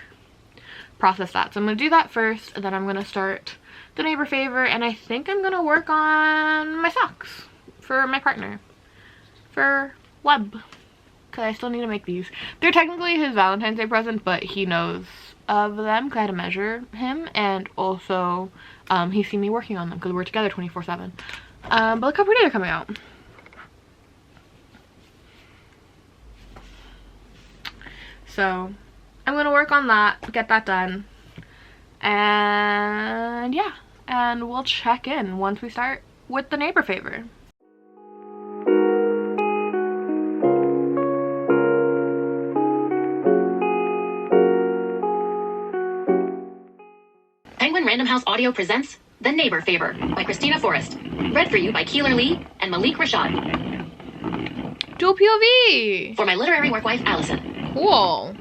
[SPEAKER 1] process that. So I'm gonna do that first, and then I'm gonna start the neighbor favor, and I think I'm gonna work on my socks for my partner for Web, because I still need to make these. They're technically his Valentine's Day present, but he knows of them because I had to measure him, and also he's seen me working on them because we're together 24/7. But look how pretty they're coming out. So I'm gonna work on that, get that done, and yeah, and we'll check in once we start with the neighbor favor.
[SPEAKER 4] Penguin Random House Audio presents The Neighbor Favor by Christina Forrest. Read for you by Keeler Lee and Malik Rashad.
[SPEAKER 1] Dual POV!
[SPEAKER 4] For my literary work wife, Allison.
[SPEAKER 1] Cool.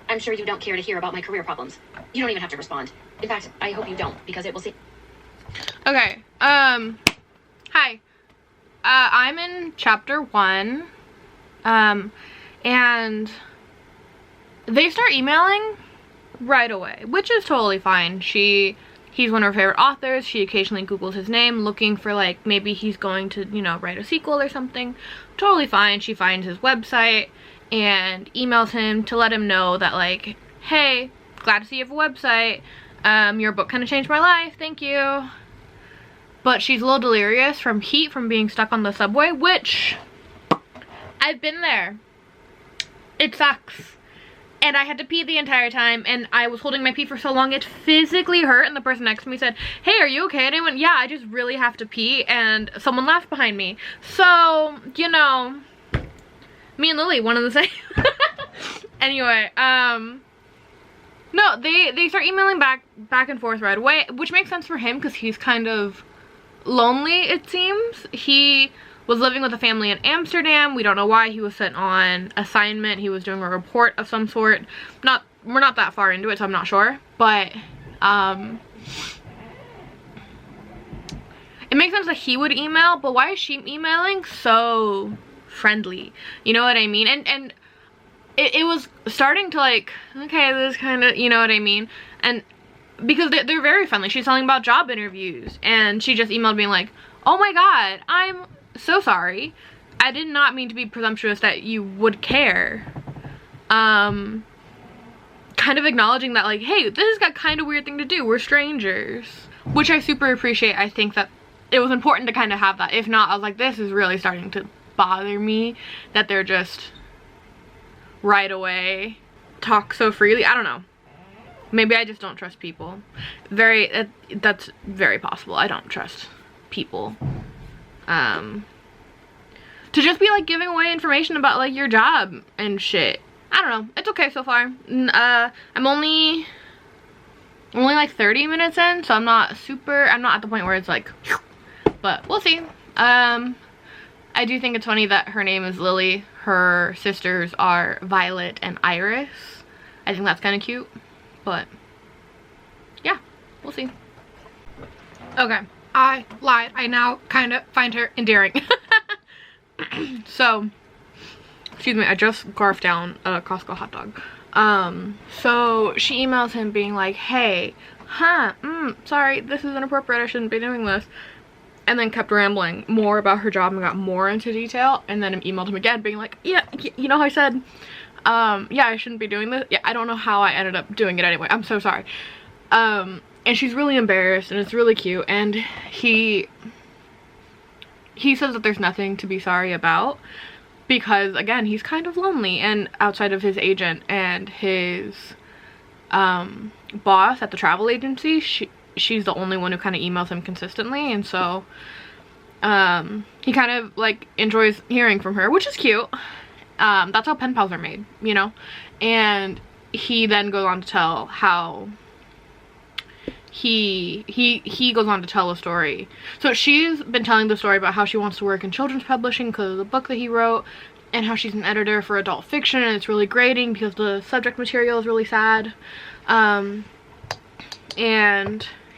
[SPEAKER 4] I'm sure you don't care to hear about my career problems. You don't even have to respond. In fact, I hope you don't, because it will see.
[SPEAKER 1] Okay, hi. I'm in chapter 1, and they start emailing right away, which is totally fine. He's one of her favorite authors. She occasionally Googles his name, looking for, like, maybe he's going to, you know, write a sequel or something. Totally fine. She finds his website and emails him to let him know that, like, hey, glad to see you have a website. Your book kind of changed my life. Thank you. But she's a little delirious from heat from being stuck on the subway, which I've been there. It sucks. And I had to pee the entire time, and I was holding my pee for so long it physically hurt, and the person next to me said, hey, are you okay? And I went, yeah, I just really have to pee, and someone laughed behind me. So, you know, me and Lily, one and the same. Anyway, no, they start emailing back and forth right away, which makes sense for him because he's kind of lonely, it seems. He was living with a family in Amsterdam. We don't know why. He was sent on assignment. He was doing a report of some sort. We're not that far into it, so I'm not sure. But it makes sense that he would email, but why is she emailing so friendly? You know what I mean? And it was starting to, like, okay, this kind of, you know what I mean? And because they're very friendly. She's telling about job interviews, and she just emailed me like, oh my god, I'm so sorry. I did not mean to be presumptuous that you would care. Kind of acknowledging that like, hey, this has got kind of weird thing to do. We're strangers. Which I super appreciate. I think that it was important to kind of have that. If not, I was like, this is really starting to bother me that they're just right away talk so freely. I don't know. Maybe I just don't trust people. That's very possible. I don't trust people. To just be like giving away information about like your job and shit. I don't know. It's okay so far. I'm only like 30 minutes in, so I'm not at the point where it's like, but we'll see. I do think it's funny that her name is Lily. Her sisters are Violet and Iris. I think that's kind of cute, but yeah, we'll see. Okay, I lied. I now kind of find her endearing. So, excuse me, I just scarfed down a Costco hot dog. So she emails him being like, hey, sorry, this is inappropriate, I shouldn't be doing this. And then kept rambling more about her job and got more into detail, and then emailed him again being like, yeah, you know how I said, yeah, I shouldn't be doing this. Yeah, I don't know how I ended up doing it anyway. I'm so sorry. And she's really embarrassed, and it's really cute, and he says that there's nothing to be sorry about. Because, again, he's kind of lonely, and outside of his agent and his boss at the travel agency, she's the only one who kind of emails him consistently, and so he kind of, like, enjoys hearing from her, which is cute. That's how pen pals are made, you know? And he then goes on to tell how he goes on to tell a story. So she's been telling the story about how she wants to work in children's publishing because of the book that he wrote, and how she's an editor for adult fiction, and it's really grating because the subject material is really sad. And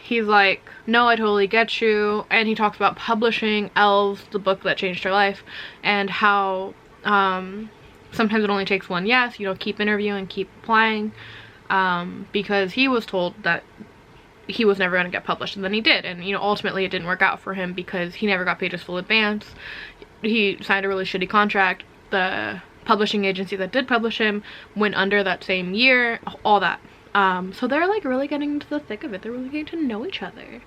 [SPEAKER 1] he's like, no, I totally get you. And he talks about publishing Elves, the book that changed her life, and how sometimes it only takes one yes, you know, keep interviewing, keep applying, because he was told that he was never going to get published, and then he did, and you know, ultimately it didn't work out for him because he never got paid his full advance. He signed a really shitty contract. The publishing agency that did publish him went under that same year, all that. So they're like really getting into the thick of it. They're really getting to know each other.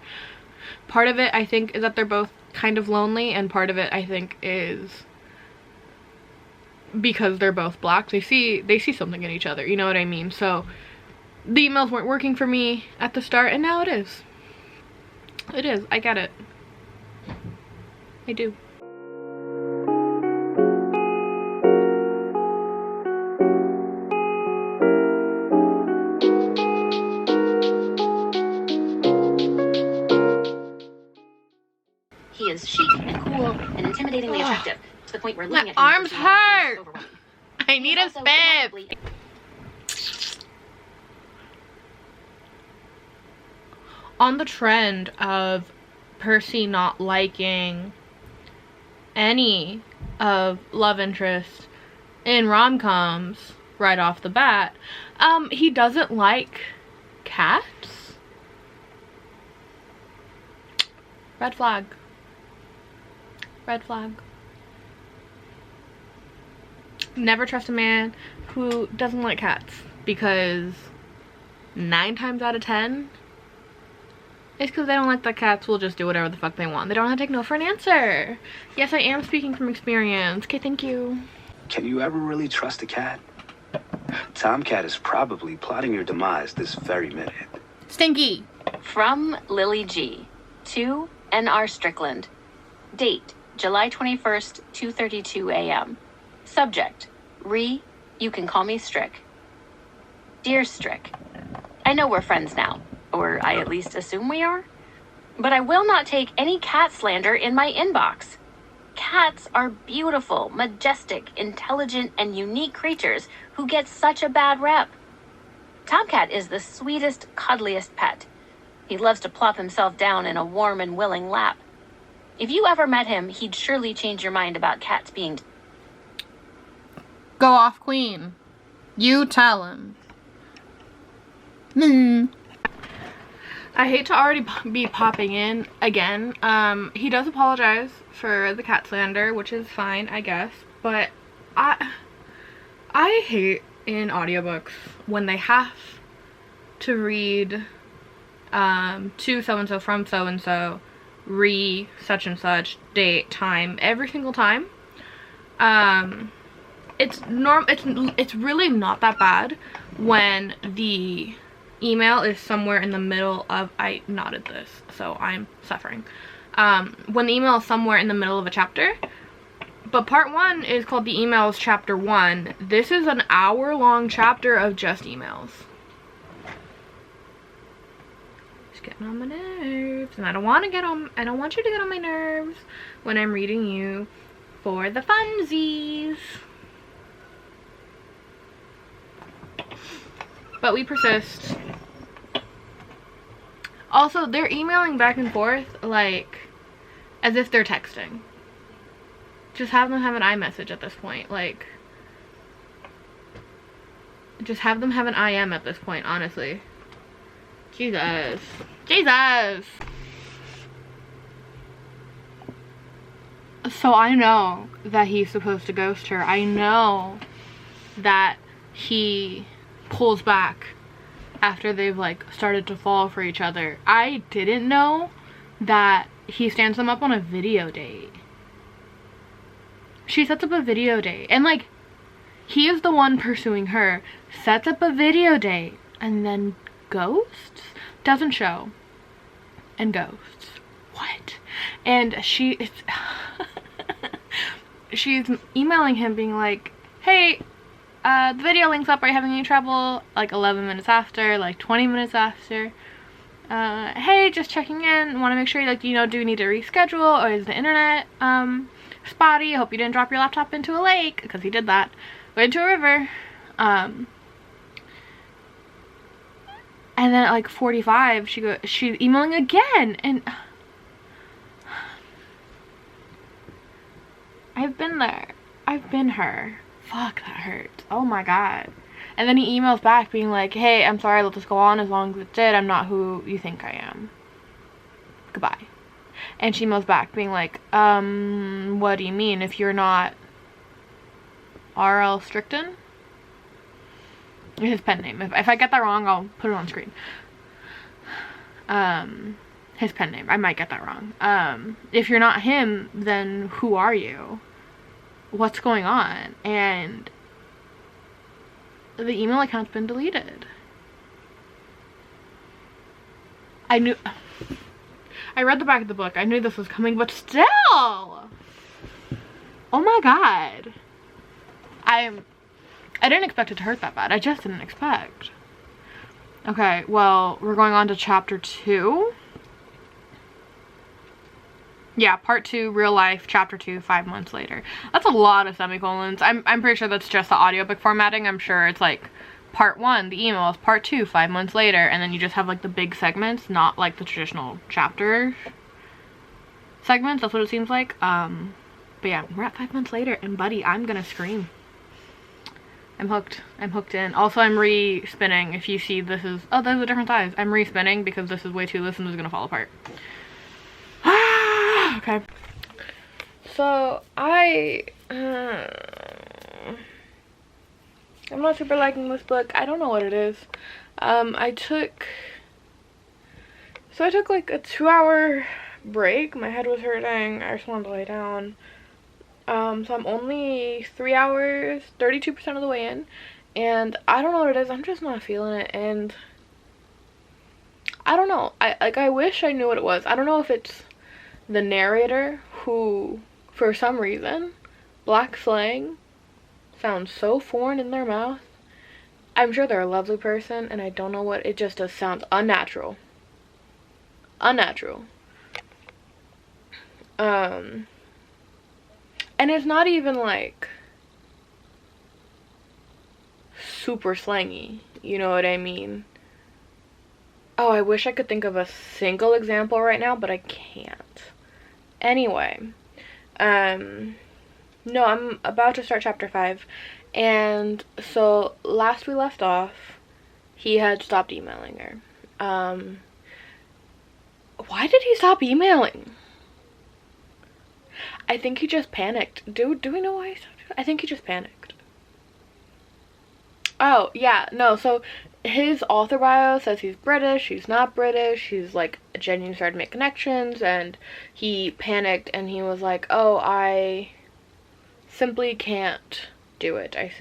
[SPEAKER 1] Part of it, I think, is that they're both kind of lonely, and part of it, I think, is because they're both black. They see something in each other, you know what I mean? So the emails weren't working for me at the start, and now it is. It is. I get it. I do.
[SPEAKER 4] He is chic and cool and intimidatingly attractive, to the point where looking at him
[SPEAKER 1] arms
[SPEAKER 4] is
[SPEAKER 1] hurt.
[SPEAKER 4] overwhelming.
[SPEAKER 1] I need a
[SPEAKER 4] Also
[SPEAKER 1] spit.
[SPEAKER 4] delightfully-
[SPEAKER 1] On the trend of Percy not liking any of love interests in rom-coms right off the bat, he doesn't like cats. Red flag. Red flag. Never trust a man who doesn't like cats, because 9 times out of 10 it's because they don't like that cats will just do whatever the fuck they want. They don't have to take no for an answer. Yes, I am speaking from experience. Okay, thank you.
[SPEAKER 5] Can you ever really trust a cat? Tomcat is probably plotting your demise this very minute.
[SPEAKER 1] Stinky.
[SPEAKER 4] From Lily G. To N.R. Strickland. Date, July 21st, 2:32 a.m. Subject, you can call me Strick. Dear Strick, I know we're friends now, or I at least assume we are, but I will not take any cat slander in my inbox. Cats are beautiful, majestic, intelligent, and unique creatures who get such a bad rep. Tomcat is the sweetest, cuddliest pet. He loves to plop himself down in a warm and willing lap. If you ever met him, he'd surely change your mind about cats being...
[SPEAKER 1] Go off, queen. You tell him. I hate to already be popping in again. He does apologize for the cat slander, which is fine, I guess. But I hate in audiobooks when they have to read to so-and-so from so-and-so, re such and such, date, time, every single time. It's really not that bad when the email is somewhere in the middle of, I nodded this, so I'm suffering. When the email is somewhere in the middle of a chapter. But part 1 is called the emails chapter 1. This is an hour-long chapter of just emails. Just getting on my nerves, and I don't want you to get on my nerves when I'm reading you for the funsies. But we persist. Also, they're emailing back and forth like as if they're texting. Just have them have an iMessage at this point. Like, just have them have an IM at this point, honestly. Jesus. Jesus! So I know that he's supposed to ghost her. I know that he pulls back after they've like started to fall for each other. I didn't know that he stands them up on a video date. She sets up a video date, and like, he is the one pursuing her, sets up a video date, and then ghosts? Doesn't show. And ghosts. What? And she's emailing him being like, hey, the video link's up, are you having any trouble? Like 11 minutes after, like 20 minutes after. Hey, just checking in, want to make sure, like, you know, do you need to reschedule, or is the internet spotty? I hope you didn't drop your laptop into a lake, because he did that, or into a river. And then at like 45, she's emailing again, and I've been there. I've been her. Fuck, that hurts. Oh my god. And then he emails back being like, hey, I'm sorry, let this go on as long as it did. I'm not who you think I am. Goodbye. And she emails back being like, what do you mean? If you're not R.L. Strickton? His pen name. If I get that wrong, I'll put it on screen. His pen name. I might get that wrong. If you're not him, then who are you? What's going on? And the email account's been deleted. I read the back of the book. I knew this was coming, but still! Oh my god. I didn't expect it to hurt that bad. I just didn't expect. Okay, well, we're going on to chapter 2. Yeah, part 2, real life, chapter 2, 5 months later. That's a lot of semicolons. I'm pretty sure that's just the audiobook formatting. I'm sure it's like part 1, the emails, part 2, 5 months later, and then you just have like the big segments, not like the traditional chapter segments. That's what it seems like. But yeah, we're at 5 months later, and buddy, I'm gonna scream. I'm hooked. I'm hooked in. Also, I'm re-spinning. If you see this is, oh, those are different size. I'm re-spinning because this is way too loose and this is gonna fall apart. Okay. So I'm not super liking this book. I don't know what it is. I took like a 2-hour break. My head was hurting. I just wanted to lay down. So I'm only 3 hours, 32% of the way in, and I don't know what it is. I'm just not feeling it, and I don't know. I wish I knew what it was. I don't know if it's the narrator who, for some reason, black slang sounds so foreign in their mouth. I'm sure they're a lovely person, and I don't know what, it just does sound unnatural. Unnatural. And it's not even like super slangy, you know what I mean? Oh, I wish I could think of a single example right now, but I can't. Anyway, no, I'm about to start chapter 5, and so last we left off, he had stopped emailing her. Why did he stop emailing? I think he just panicked. Do we know why he stopped? I think he just panicked. Oh, yeah, no, so his author bio says he's British, he's not British, he's like genuinely started to make connections, and he panicked and he was like, oh, I simply can't do it. I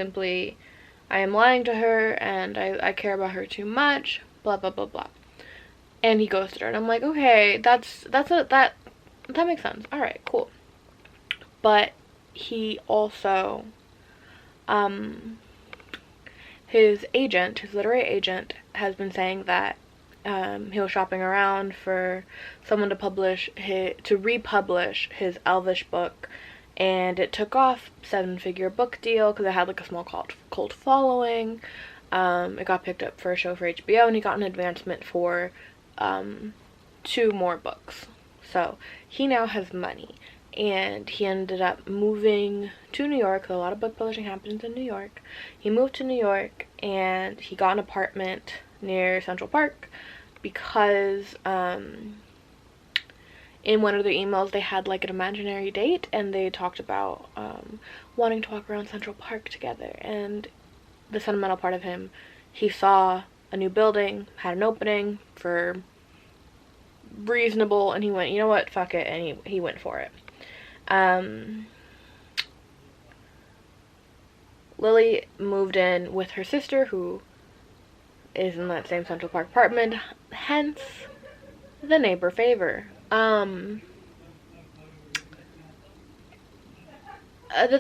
[SPEAKER 1] am lying to her and I care about her too much, blah, blah, blah, blah. And he ghosted her, and I'm like, okay, that makes sense. All right, cool. But he also, his literary agent, has been saying that he was shopping around for someone to republish his Elvish book, and it took off, 7-figure book deal, because it had like a small cult following. It got picked up for a show for HBO, and he got an advancement for 2 more books. So he now has money, and he ended up moving to New York. A lot of book publishing happens in New York. He moved to New York, and he got an apartment near Central Park because in one of their emails they had like an imaginary date, and they talked about wanting to walk around Central Park together. And the sentimental part of him, he saw a new building, had an opening for reasonable, and he went, you know what, fuck it, and he went for it. Lily moved in with her sister, who is in that same Central Park apartment, hence the neighbor favor. The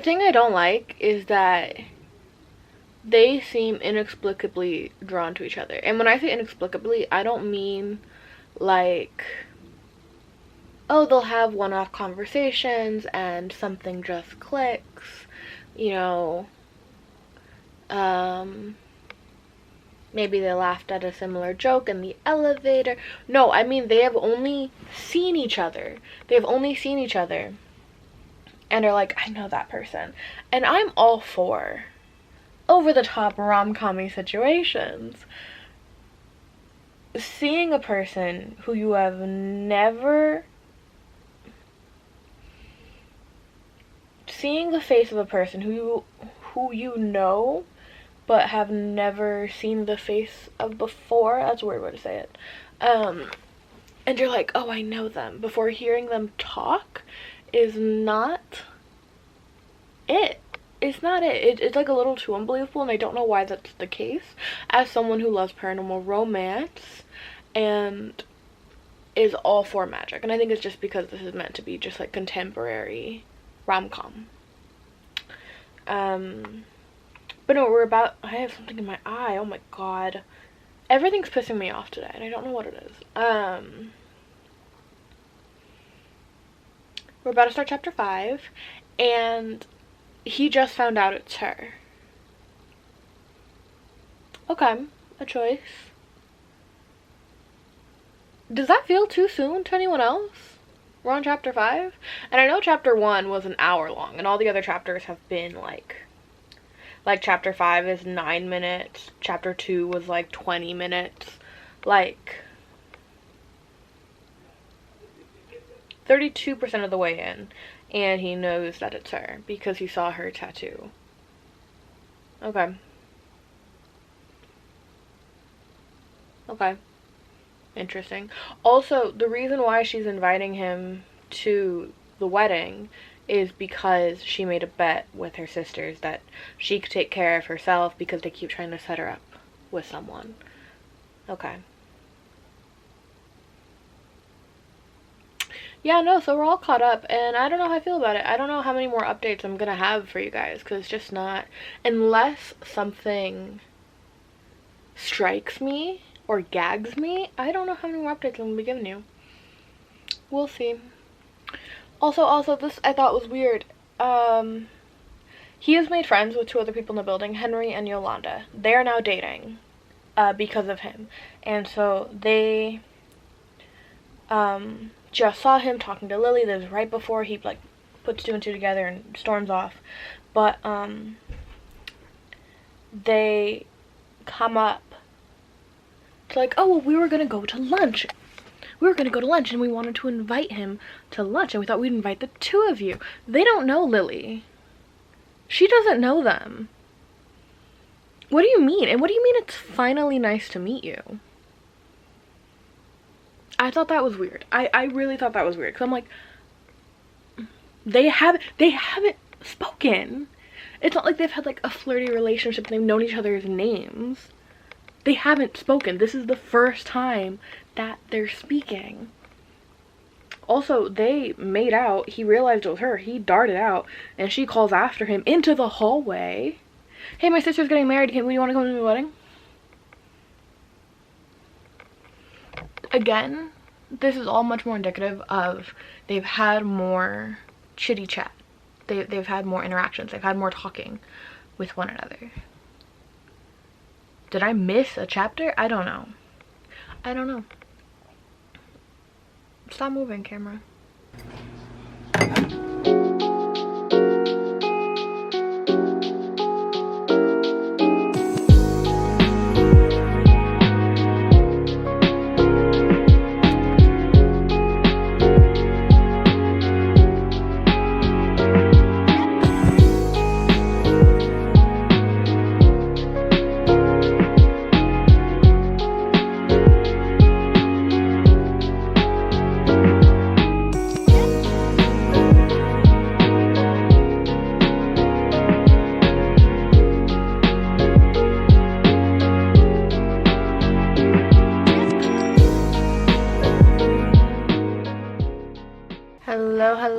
[SPEAKER 1] thing I don't like is that they seem inexplicably drawn to each other. And when I say inexplicably, I don't mean like, oh, they'll have one-off conversations and something just clicks, you know, maybe they laughed at a similar joke in the elevator. No, I mean they have only seen each other. And are like, I know that person. And I'm all for over-the-top rom-com-y situations. Seeing a person who you have never... Seeing the face of a person who you know but have never seen the face of before, that's a weird way to say it, and you're like, oh, I know them, before hearing them talk is not it. It's not it. It's like a little too unbelievable, and I don't know why that's the case. As someone who loves paranormal romance and is all for magic, and I think it's just because this is meant to be just like contemporary rom-com. But no, I have something in my eye, oh my god. Everything's pissing me off today, and I don't know what it is. We're about to start chapter 5, and he just found out it's her. Okay, a choice. Does that feel too soon to anyone else? We're on chapter 5, and I know chapter 1 was an hour long, and all the other chapters have been like chapter 5 is 9 minutes, chapter 2 was like 20 minutes, like 32% of the way in, and he knows that it's her because he saw her tattoo. Okay. Interesting. Also, the reason why she's inviting him to the wedding is because she made a bet with her sisters that she could take care of herself because they keep trying to set her up with someone. Okay. Yeah, no, so we're all caught up, and I don't know how I feel about it. I don't know how many more updates I'm gonna have for you guys, because it's just not... Unless something strikes me or gags me, I don't know how many more updates I'm gonna be giving you. We'll see. Also, this I thought was weird. He has made friends with 2 other people in the building, Henry and Yolanda. They are now dating because of him. And so they just saw him talking to Lily. This was right before he like puts 2 and 2 together and storms off. But they come up to like, oh, well, we were gonna go to lunch. we were gonna go to lunch and we wanted to invite him to lunch and we thought we'd invite the two of you. They don't know Lily. She doesn't know them. What do you mean? And what do you mean it's finally nice to meet you? I thought that was weird. I really thought that was weird. Because I'm like, they haven't spoken. It's not like they've had like a flirty relationship and they've known each other's names. They haven't spoken. This is the first time that they're speaking. Also, they made out. He realized it was her. He darted out and she calls after him into the hallway. Hey, my sister's getting married. Do you want to come to my wedding? Again, this is all much more indicative of they've had more chitty chat. They've had more interactions. They've had more talking with one another. Did I miss a chapter? I don't know. I don't know. Stop moving, camera.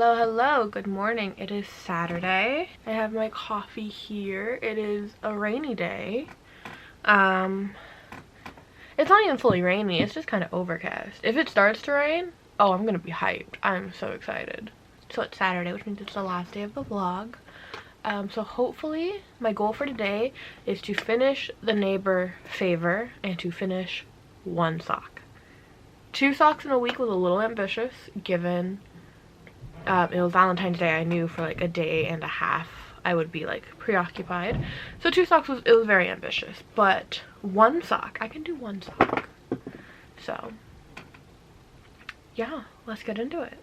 [SPEAKER 1] Hello, good morning. It is Saturday. I have my coffee here. It is a rainy day. It's not even fully rainy, it's just kind of overcast. If it starts to rain, oh, I'm gonna be hyped. I'm so excited. So it's Saturday, which means it's the last day of the vlog. So hopefully my goal for today is to finish the neighbor favor and to finish one sock. 2 socks in a week was a little ambitious given it was Valentine's Day. I knew for like a day and a half I would be like preoccupied. So 2 socks was very ambitious, but 1 sock, I can do 1 sock. So yeah, let's get into it.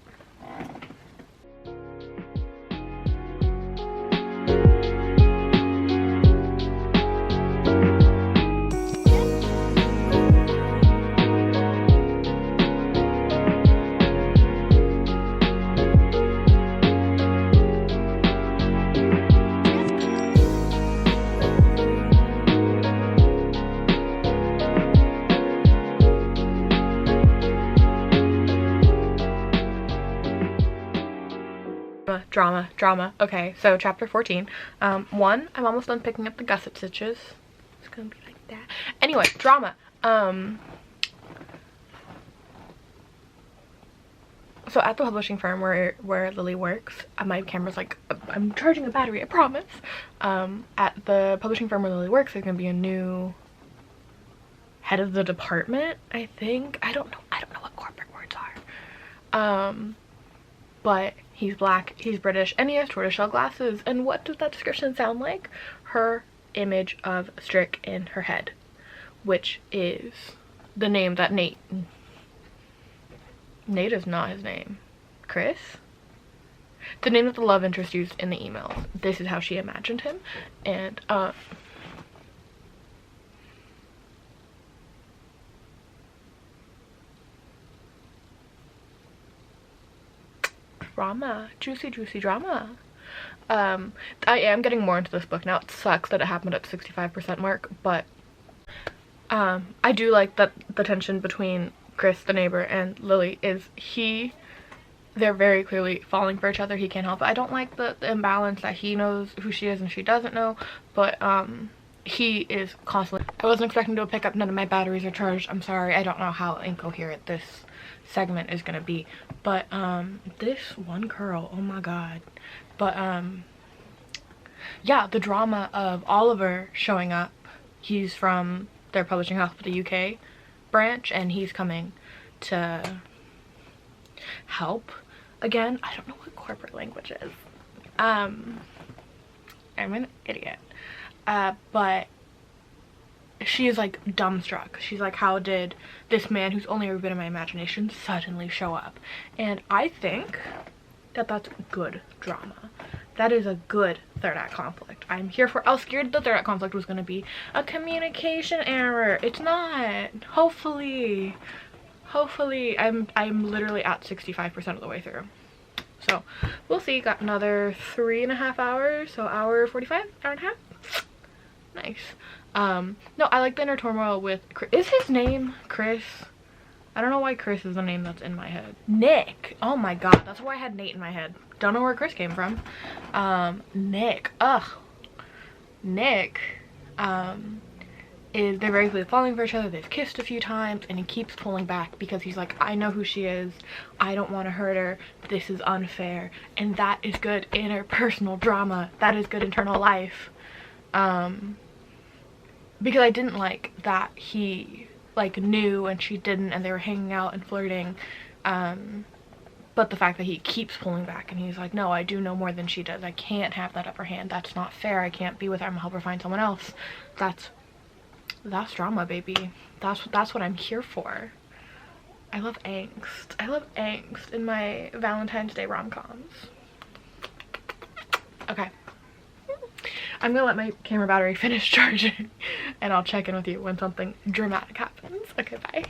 [SPEAKER 1] Drama. Okay, so chapter 14. 1, I'm almost done picking up the gusset stitches. It's gonna be like that. Anyway, drama. So at the publishing firm where Lily works, my camera's like, I'm charging a battery, I promise. At the publishing firm where Lily works, there's gonna be a new head of the department, I think. I don't know what corporate words are. But he's black, he's British, and he has tortoiseshell glasses. And what does that description sound like? Her image of Strick in her head, which is the name that Nate is not his name. Chris? The name that the love interest used in the emails. This is how she imagined him. And drama, juicy drama. I am getting more into this book now. It sucks that it happened at the 65% mark, but I do like that the tension between Chris, the neighbor, and Lily is they're very clearly falling for each other. He can't help it. I don't like the imbalance that he knows who she is and she doesn't know, but he is constantly. I wasn't expecting to pick up. None of my batteries are charged. I'm sorry. I don't know how incoherent this segment is gonna be, but this one curl, oh my god. But yeah, the drama of Oliver showing up. He's from their publishing house for the UK branch, and he's coming to help again. I don't know what corporate language is. I'm an idiot. But she is like dumbstruck. She's like, how did this man who's only ever been in my imagination suddenly show up? And I think that that's good drama. That is a good third act conflict. I'm here for. I was scared the third act conflict was going to be a communication error. It's not. Hopefully I'm literally at 65% of the way through. So we'll see. Got another 3.5 hours, so hour 45, hour and a half. Nice. No, I like the inner turmoil with Chris. Is his name Chris? I don't know why Chris is the name that's in my head. Nick. Oh my god, that's why I had Nate in my head. Don't know where Chris came from. Nick. Ugh. Nick. They're very clearly falling for each other. They've kissed a few times and he keeps pulling back because he's like, I know who she is. I don't want to hurt her. This is unfair. And that is good interpersonal drama. That is good internal life. Because I didn't like that he like knew and she didn't and they were hanging out and flirting. But the fact that he keeps pulling back and he's like, no, I do know more than she does. I can't have that upper hand. That's not fair. I can't be with her. I'm gonna help her find someone else. That's drama, baby. That's what I'm here for. I love angst. I love angst in my Valentine's Day rom-coms. Okay. I'm gonna let my camera battery finish charging and I'll check in with you when something dramatic happens. Okay, bye.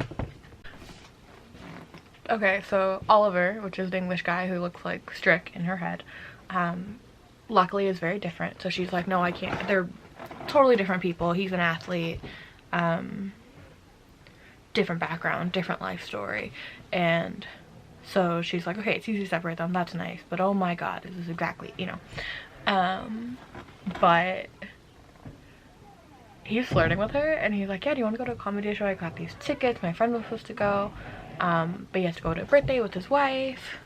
[SPEAKER 1] Okay, so Oliver, which is the English guy who looks like Strick in her head, luckily is very different. So she's like, no, I can't. They're totally different people. He's an athlete, different background, different life story. And so she's like, okay, it's easy to separate them. That's nice. But oh my god, this is exactly, you know. But he's flirting with her and he's like, yeah, do you want to go to a comedy show? I got these tickets. My friend was supposed to go. But he has to go to a birthday with his wife.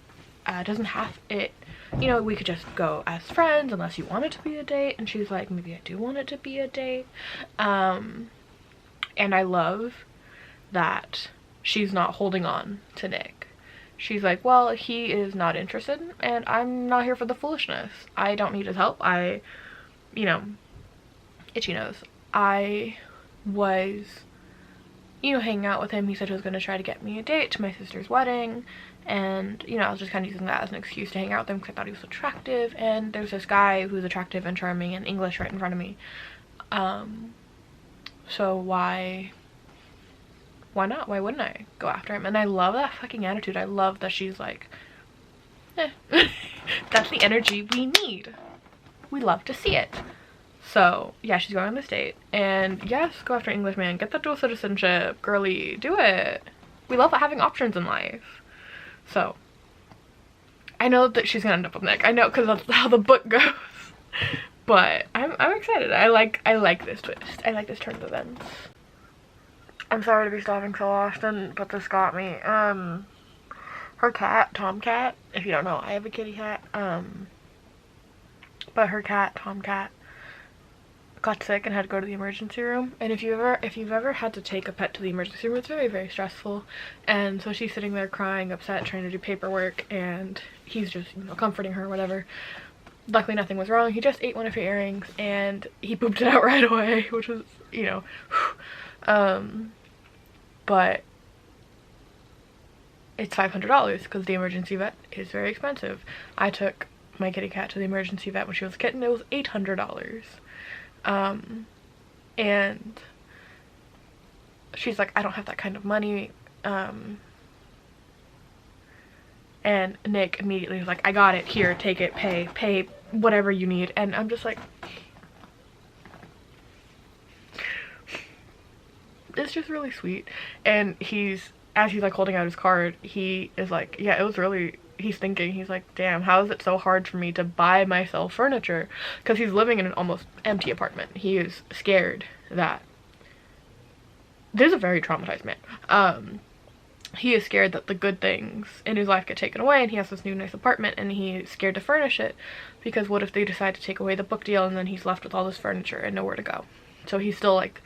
[SPEAKER 1] Doesn't have it, you know, we could just go as friends unless you want it to be a date. And she's like, maybe I do want it to be a date. And I love that she's not holding on to Nick. She's like, well, he is not interested and I'm not here for the foolishness. I don't need his help. You know, itchy nose. I was, you know, hanging out with him. He said he was going to try to get me a date to my sister's wedding. And, you know, I was just kind of using that as an excuse to hang out with him because I thought he was attractive. And there's this guy who's attractive and charming and English right in front of me. So why not? Why wouldn't I go after him? And I love that fucking attitude. I love that she's like, that's the energy we need. We love to see it. So yeah, she's going on this date. And yes, go after English man. Get that dual citizenship. Girly, do it. We love having options in life. So I know that she's gonna end up with Nick. I know because that's how the book goes. But I'm excited. I like this twist. I like this turn of events. I'm sorry to be stopping so often, but this got me. Her cat, Tomcat, if you don't know, I have a kitty cat. But her cat, Tomcat, got sick and had to go to the emergency room. And if you've ever had to take a pet to the emergency room, it's very, very stressful. And so she's sitting there crying, upset, trying to do paperwork, and he's just, you know, comforting her or whatever. Luckily nothing was wrong. He just ate one of her earrings and he pooped it out right away, which was, you know, but it's $500 because the emergency vet is very expensive. I took my kitty cat to the emergency vet when she was a kitten. It was $800. And she's like, I don't have that kind of money. And Nick immediately was like, I got it, here, take it, pay whatever you need. And I'm just like, it's just really sweet. And as he's like holding out his card, he is like, yeah, it was really, he's thinking, he's like, damn, how is it so hard for me to buy myself furniture? Because he's living in an almost empty apartment. He is scared that, this is a very traumatized man. He is scared that the good things in his life get taken away, and he has this new nice apartment, and he's scared to furnish it because what if they decide to take away the book deal and then he's left with all this furniture and nowhere to go. So he's still like,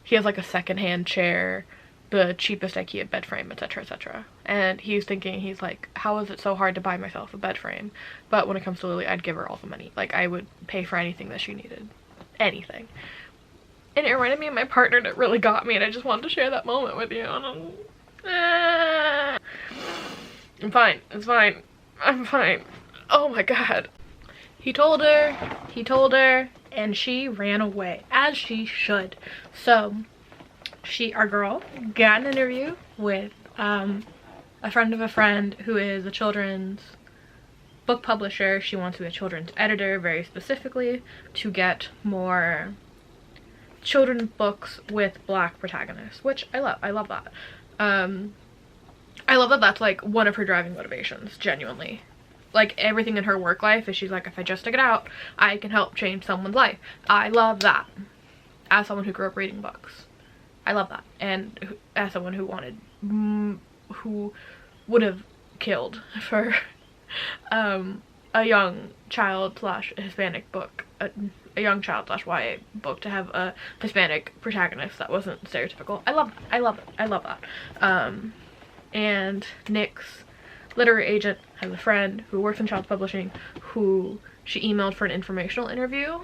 [SPEAKER 1] he has like a secondhand chair, the cheapest IKEA bed frame, etc, etc. And he's thinking, he's like, how is it so hard to buy myself a bed frame? But when it comes to Lily, I'd give her all the money. Like, I would pay for anything that she needed. Anything. And it reminded me of my partner that really got me, and I just wanted to share that moment with you. I'm fine. It's fine. I'm fine. Oh my god. He told her, and she ran away, as she should. So our girl got an interview with a friend of a friend who is a children's book publisher. She wants to be a children's editor, very specifically, to get more children's books with Black protagonists, which I love. I love that. I love that that's like one of her driving motivations, genuinely. Like, everything in her work life is she's like, if I just stick it out, I can help change someone's life. I love that. As someone who grew up reading books, I love that. And as someone who wanted, who would have killed for a young child slash Hispanic book, a young child slash YA book, to have a Hispanic protagonist that wasn't stereotypical. I love that. I love it. I love that. And Nick's literary agent has a friend who works in child publishing who she emailed for an informational interview,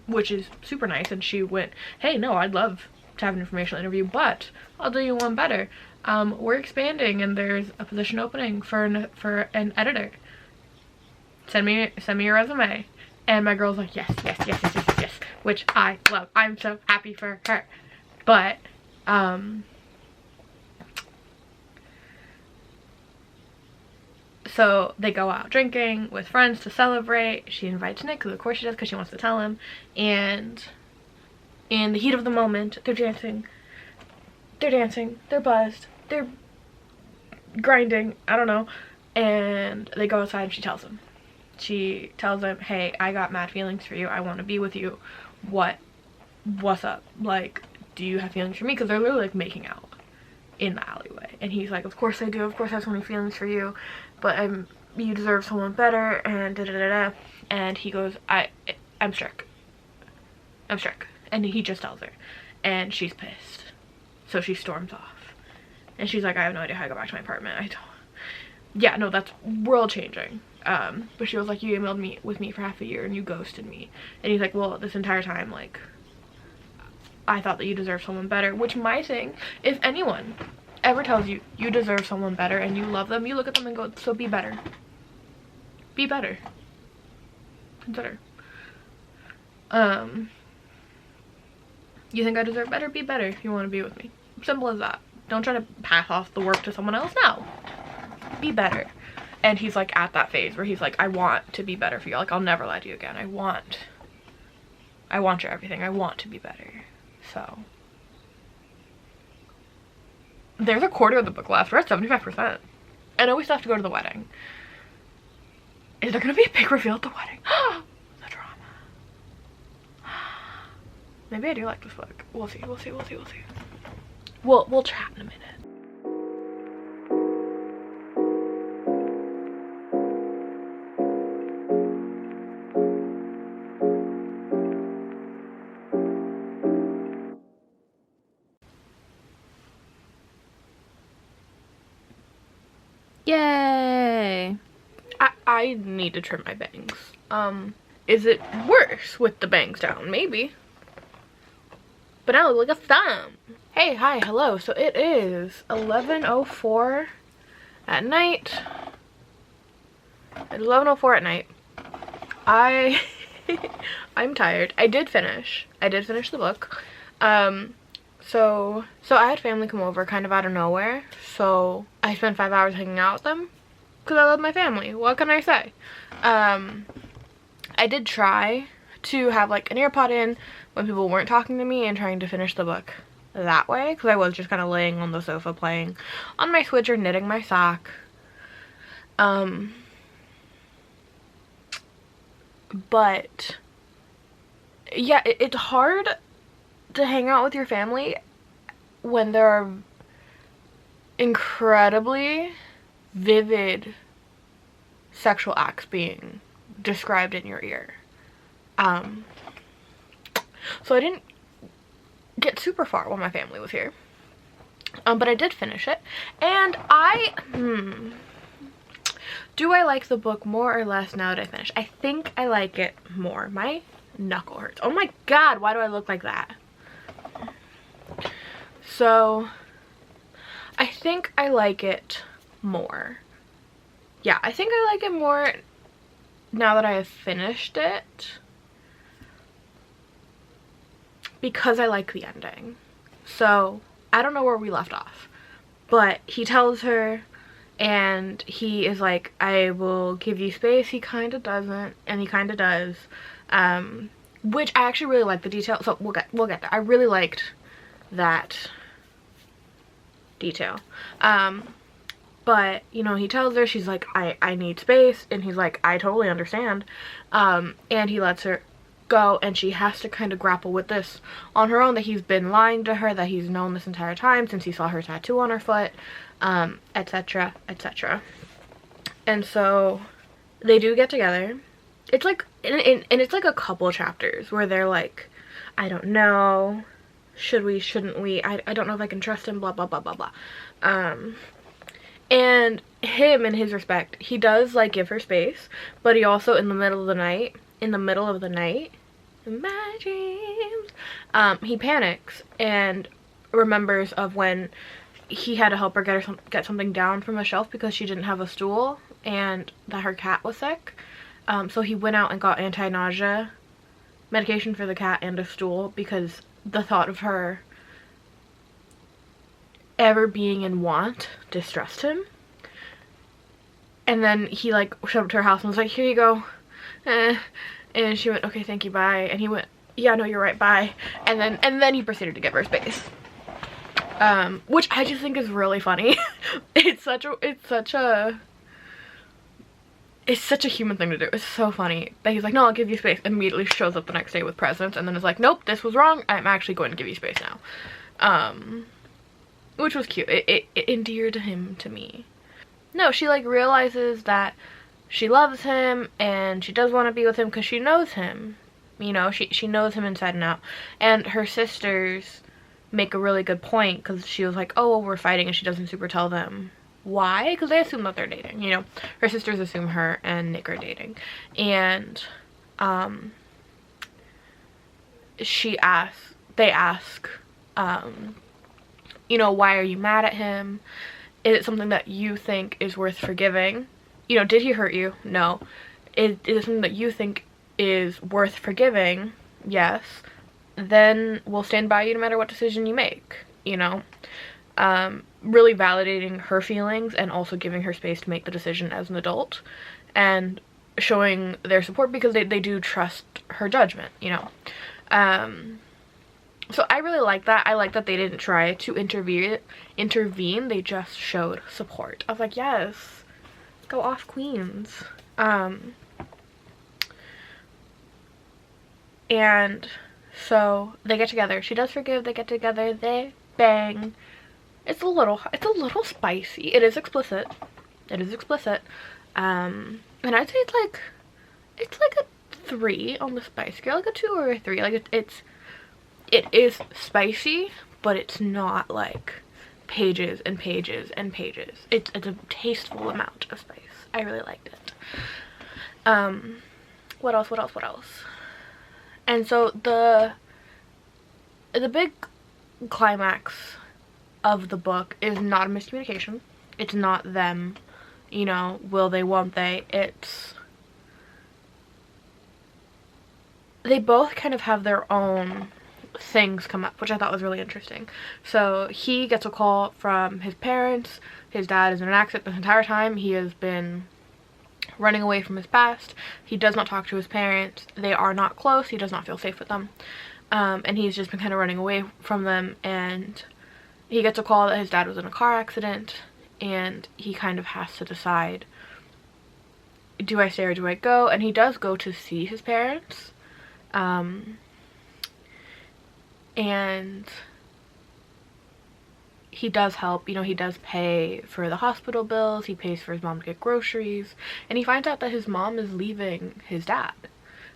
[SPEAKER 1] which is super nice, and she went, hey, no, I'd love to have an informational interview, but I'll do you one better. We're expanding and there's a position opening for an editor. Send me your resume. And my girl's like, yes, which I love. I'm so happy for her. But so they go out drinking with friends to celebrate. She invites Nick, because of course she does, because she wants to tell him. And in the heat of the moment, they're dancing, they're buzzed, they're grinding, I don't know. And they go outside and she tells him, hey, I got mad feelings for you. I want to be with you. What's up? Like, do you have feelings for me? Because they're literally like making out in the alleyway. And he's like, of course I do. Of course I have so many feelings for you. But you deserve someone better, and da-da-da-da. And he goes, I'm strict. And he just tells her. And she's pissed. So she storms off. And she's like, I have no idea how I got back to my apartment. Yeah, no, that's world changing. But she was like, you emailed with me for half a year and you ghosted me. And he's like, well, this entire time, like, I thought that you deserved someone better. Which, my thing, if anyone ever tells you you deserve someone better and you love them, you look at them and go, so be better. Be better. Consider. You think I deserve better? Be better if you want to be with me. Simple as that. Don't try to pass off the work to someone else. No. Be better. And he's like at that phase where he's like, I want to be better for you. Like, I'll never lie to you again. I want your everything. I want to be better. So there's a quarter of the book left. We're at 75%. I know we still have to go to the wedding. Is there gonna be a big reveal at the wedding? The drama. Maybe I do like this book. We'll see. We'll chat in a minute. Yay! I need to trim my bangs. Is it worse with the bangs down? Maybe. But now I look like a thumb. Hey, hi, hello. So it is 11:04 at night. It's 11:04 at night. I'm tired. I did finish the book. So I had family come over kind of out of nowhere. So I spent 5 hours hanging out with them because I love my family. What can I say? I did try to have like an AirPod in when people weren't talking to me and trying to finish the book that way, because I was just kind of laying on the sofa playing on my Switch or knitting my sock. But yeah, it's hard to hang out with your family when there are incredibly vivid sexual acts being described in your ear. So I didn't get super far while my family was here, but I did finish it, and do I like the book more or less now that I finished? I think I like it more. My knuckle hurts. Oh my god, why do I look like that? So I think I like it more. Yeah, I think I like it more now that I have finished it, because I like the ending. So I don't know where we left off, but he tells her and he is like, I will give you space. He kind of doesn't, and he kind of does, which I actually really like the detail. So we'll get there. I really liked that detail. But you know, he tells her, she's like, I need space, and he's like, I totally understand. And he lets her go, and she has to kind of grapple with this on her own, that he's been lying to her, that he's known this entire time since he saw her tattoo on her foot, etc, etc. And so they do get together. It's like, and it's like a couple chapters where they're like, I don't know, should we, shouldn't we, I don't know if I can trust him, blah blah blah blah blah. And him, in his respect, he does like give her space, but he also, in the middle of the night, in my dreams, he panics and remembers of when he had to help her get something down from a shelf because she didn't have a stool and that her cat was sick. So he went out and got anti-nausea medication for the cat and a stool, because the thought of her ever being in want distressed him. And then he like showed up to her house and was like, here you go. And she went, okay, thank you, bye. And he went, yeah, no, you're right, bye. And then he proceeded to give her space, which I just think is really funny. It's such a human thing to do. It's so funny that he's like, no, I'll give you space. Immediately shows up the next day with presents, and then is like, nope, this was wrong, I'm actually going to give you space now. Which was cute. It endeared him to me. No, she like realizes that she loves him and she does want to be with him because she knows him. You know, she knows him inside and out. And her sisters make a really good point, because she was like, oh, well, we're fighting, and she doesn't super tell them why, because they assume that they're dating, you know. Her sisters assume her and Nick are dating. And they ask, you know, why are you mad at him? Is it something that you think is worth forgiving? You know, did he hurt you? No. Is it something that you think is worth forgiving? Yes. Then we'll stand by you no matter what decision you make, you know? Really validating her feelings and also giving her space to make the decision as an adult, and showing their support because they do trust her judgment, you know? So I really like that. I like that they didn't try to intervene. They just showed support. I was like, yes, go off, queens. And so they get together. She does forgive. They get together. They bang. It's a little spicy. It is explicit. And I'd say it's like a 3 on the spice scale, like a 2 or a 3. Like it is spicy, but it's not like pages and pages and pages. It's a tasteful amount of spice. I really liked it. What else? And so the big climax of the book is not a miscommunication. It's not them, you know, will they, won't they. It's, they both kind of have their own things come up, which I thought was really interesting. So he gets a call from his parents. His dad is in an accident. This entire time he has been running away from his past. He does not talk to his parents. They are not close. He does not feel safe with them. And he's just been kind of running away from them, and he gets a call that his dad was in a car accident, and he kind of has to decide, do I stay or do I go? And he does go to see his parents. And he does help, you know, he does pay for the hospital bills, he pays for his mom to get groceries, and he finds out that his mom is leaving his dad,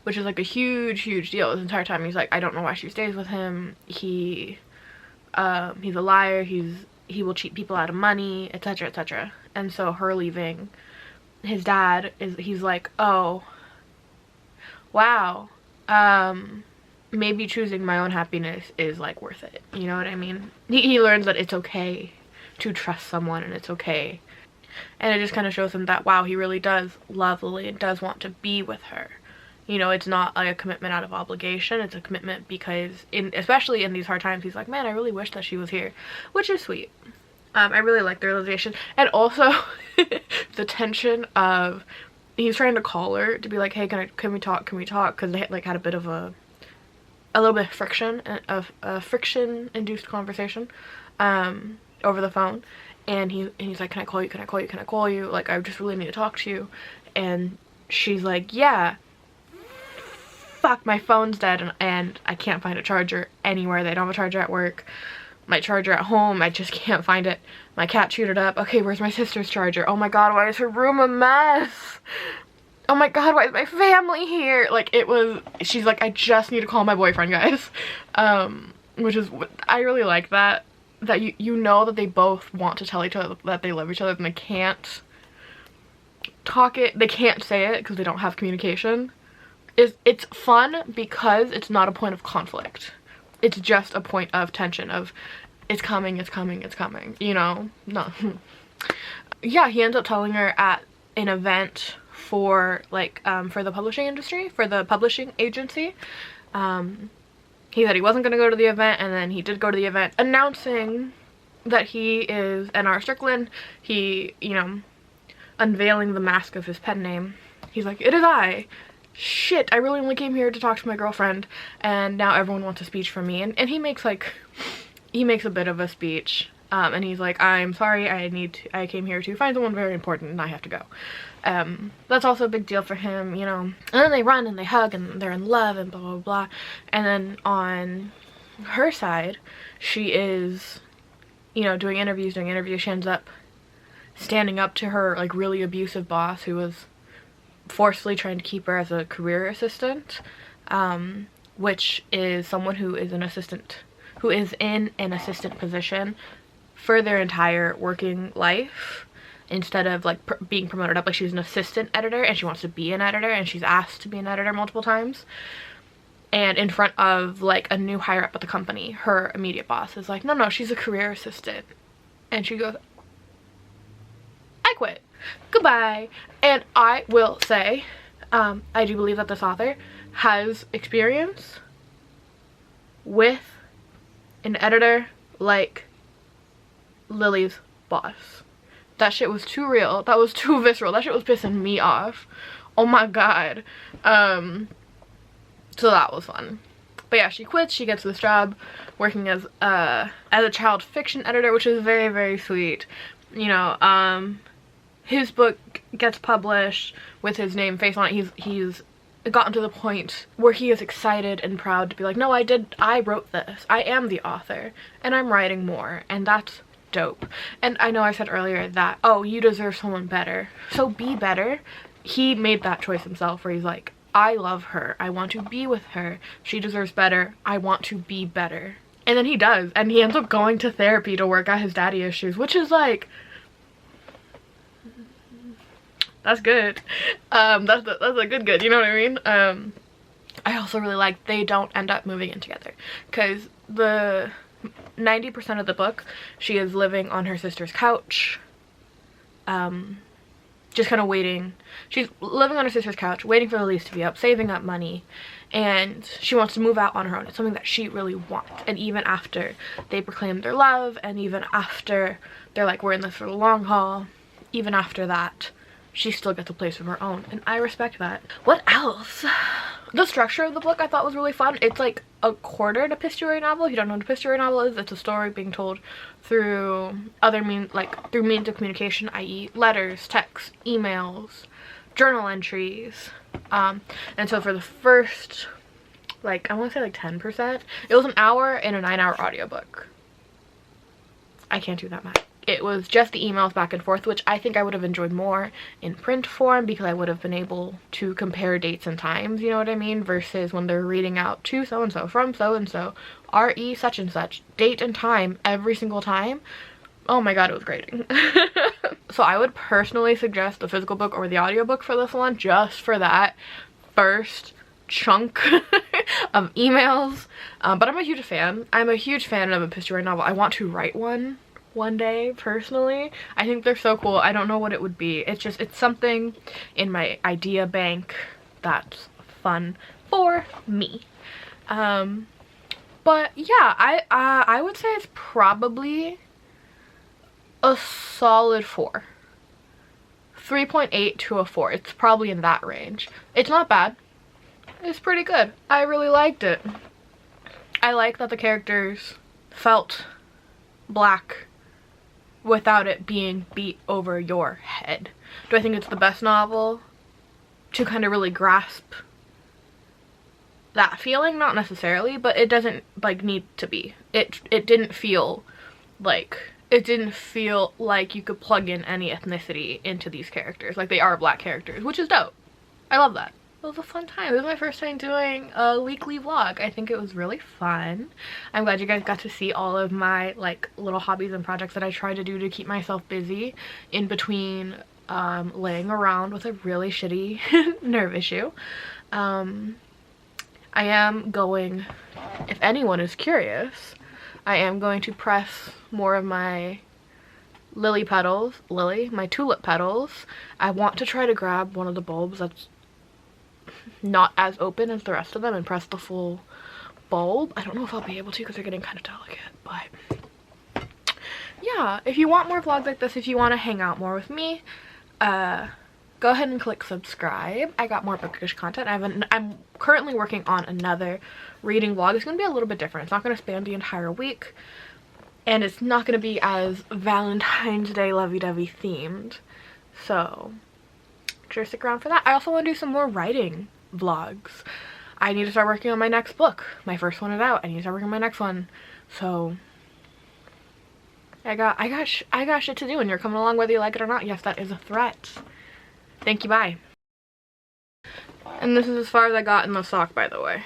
[SPEAKER 1] which is like a huge deal. This entire time he's like, I don't know why she stays with him. He's a liar, he will cheat people out of money, etc, etc. And so her leaving his dad, he's like, oh wow, maybe choosing my own happiness is like worth it, you know what I mean? He learns that it's okay to trust someone, and it's okay, and it just kind of shows him that, wow, he really does love Lily and does want to be with her. You know, it's not like a commitment out of obligation, it's a commitment because especially in these hard times, he's like, man, I really wish that she was here, which is sweet. I really like the realization, and also the tension of he's trying to call her to be like, hey, can we talk, because they like had a bit of a little bit of friction induced conversation over the phone, and he's like, can I call you, like, I just really need to talk to you. And she's like, yeah, fuck, my phone's dead, and I can't find a charger anywhere. They don't have a charger at work. My charger at home, I just can't find it. My cat chewed it up. Okay, where's my sister's charger? Oh my god, why is her room a mess? Oh my god, why is my family here? Like, she's like, I just need to call my boyfriend, guys. Which is, I really like that you know that they both want to tell each other that they love each other, and they can't they can't say it because they don't have communication. It's fun because it's not a point of conflict. It's just a point of tension of, it's coming, you know? No. Yeah, he ends up telling her at an event for like for the publishing industry, for the publishing agency. He said he wasn't gonna go to the event, and then he did go to the event, announcing that he is N.R. Strickland. He, you know, unveiling the mask of his pen name. He's like, it is I. Shit, I really only came here to talk to my girlfriend, and now everyone wants a speech from me. And he makes a bit of a speech, and he's like, I'm sorry, I came here to find someone very important, and I have to go. That's also a big deal for him, you know. And then they run and they hug and they're in love and blah blah blah. And then on her side, she is, you know, doing interviews. She ends up standing up to her like really abusive boss, who was forcefully trying to keep her as a career assistant, which is someone who is in an assistant position for their entire working life, instead of like being promoted up. Like, she's an assistant editor and she wants to be an editor, and she's asked to be an editor multiple times, and in front of like a new higher up at the company, her immediate boss is like, no, she's a career assistant, and she goes, I quit, goodbye. And I will say, I do believe that this author has experience with an editor like Lily's boss. That shit was too real. That was too visceral. That shit was pissing me off. Oh my god. So that was fun. But yeah, she quits. She gets this job working as a child fiction editor, which is very, very sweet. You know, his book gets published with his name face on it. He's gotten to the point where he is excited and proud to be like, no, I wrote this. I am the author, and I'm writing more, and that's dope. And I know I said earlier that, oh, you deserve someone better, so be better. He made that choice himself, where he's like, I love her, I want to be with her, she deserves better, I want to be better. And then he does, and he ends up going to therapy to work out his daddy issues, which is like, that's good. That's a good, you know what I mean? I also really like they don't end up moving in together, because the 90% of the book, she is living on her sister's couch, just kind of waiting. She's living on her sister's couch, waiting for the lease to be up, saving up money, and she wants to move out on her own. It's something that she really wants. And even after they proclaim their love, and even after they're like, we're in this for the long haul, even after that, she still gets a place of her own, and I respect that. What else? The structure of the book I thought was really fun. It's like a quarter epistolary novel. If you don't know what an epistolary novel is, it's a story being told through other means, like through means of communication, i.e. letters, texts, emails, journal entries. And so for the first, like, I want to say like 10%, it was an hour in a 9-hour audiobook. I can't do that math. It was just the emails back and forth, which I think I would have enjoyed more in print form, because I would have been able to compare dates and times, you know what I mean, versus when they're reading out to so-and-so, from so-and-so, RE such and such, date and time every single time. Oh my god, it was grating. So I would personally suggest the physical book or the audiobook for this one, just for that first chunk of emails, but I'm a huge fan. I'm a huge fan of a history novel. I want to write one day personally. I think they're so cool. I don't know what it would be. It's something in my idea bank that's fun for me. But yeah, I would say it's probably a solid 4. 3.8 to a 4. It's probably in that range. It's not bad. It's pretty good. I really liked it. I like that the characters felt black without it being beat over your head. Do I think it's the best novel to kind of really grasp that feeling? Not necessarily, but it doesn't like need to be. It didn't feel like you could plug in any ethnicity into these characters. Like, they are black characters, which is dope. I love that. It was a fun time. It was my first time doing a weekly vlog. I think it was really fun. I'm glad you guys got to see all of my like little hobbies and projects that I try to do to keep myself busy in between laying around with a really shitty nerve issue. I am going, if anyone is curious, I am going to press more of my my tulip petals. I want to try to grab one of the bulbs that's not as open as the rest of them and press the full bulb. I don't know if I'll be able to because they're getting kind of delicate, but yeah, if you want more vlogs like this, if you want to hang out more with me, go ahead and click subscribe. I got more bookish content. I'm currently working on another reading vlog. It's going to be a little bit different. It's not going to span the entire week, and it's not going to be as Valentine's Day lovey-dovey themed, so sure, stick around for that. I also want to do some more writing vlogs. I need to start working on my next book. My first one is out. I need to start working on my next one, so I got shit to do, and you're coming along whether you like it or not. Yes, that is a threat. Thank you, bye. And this is as far as I got in the sock, by the way.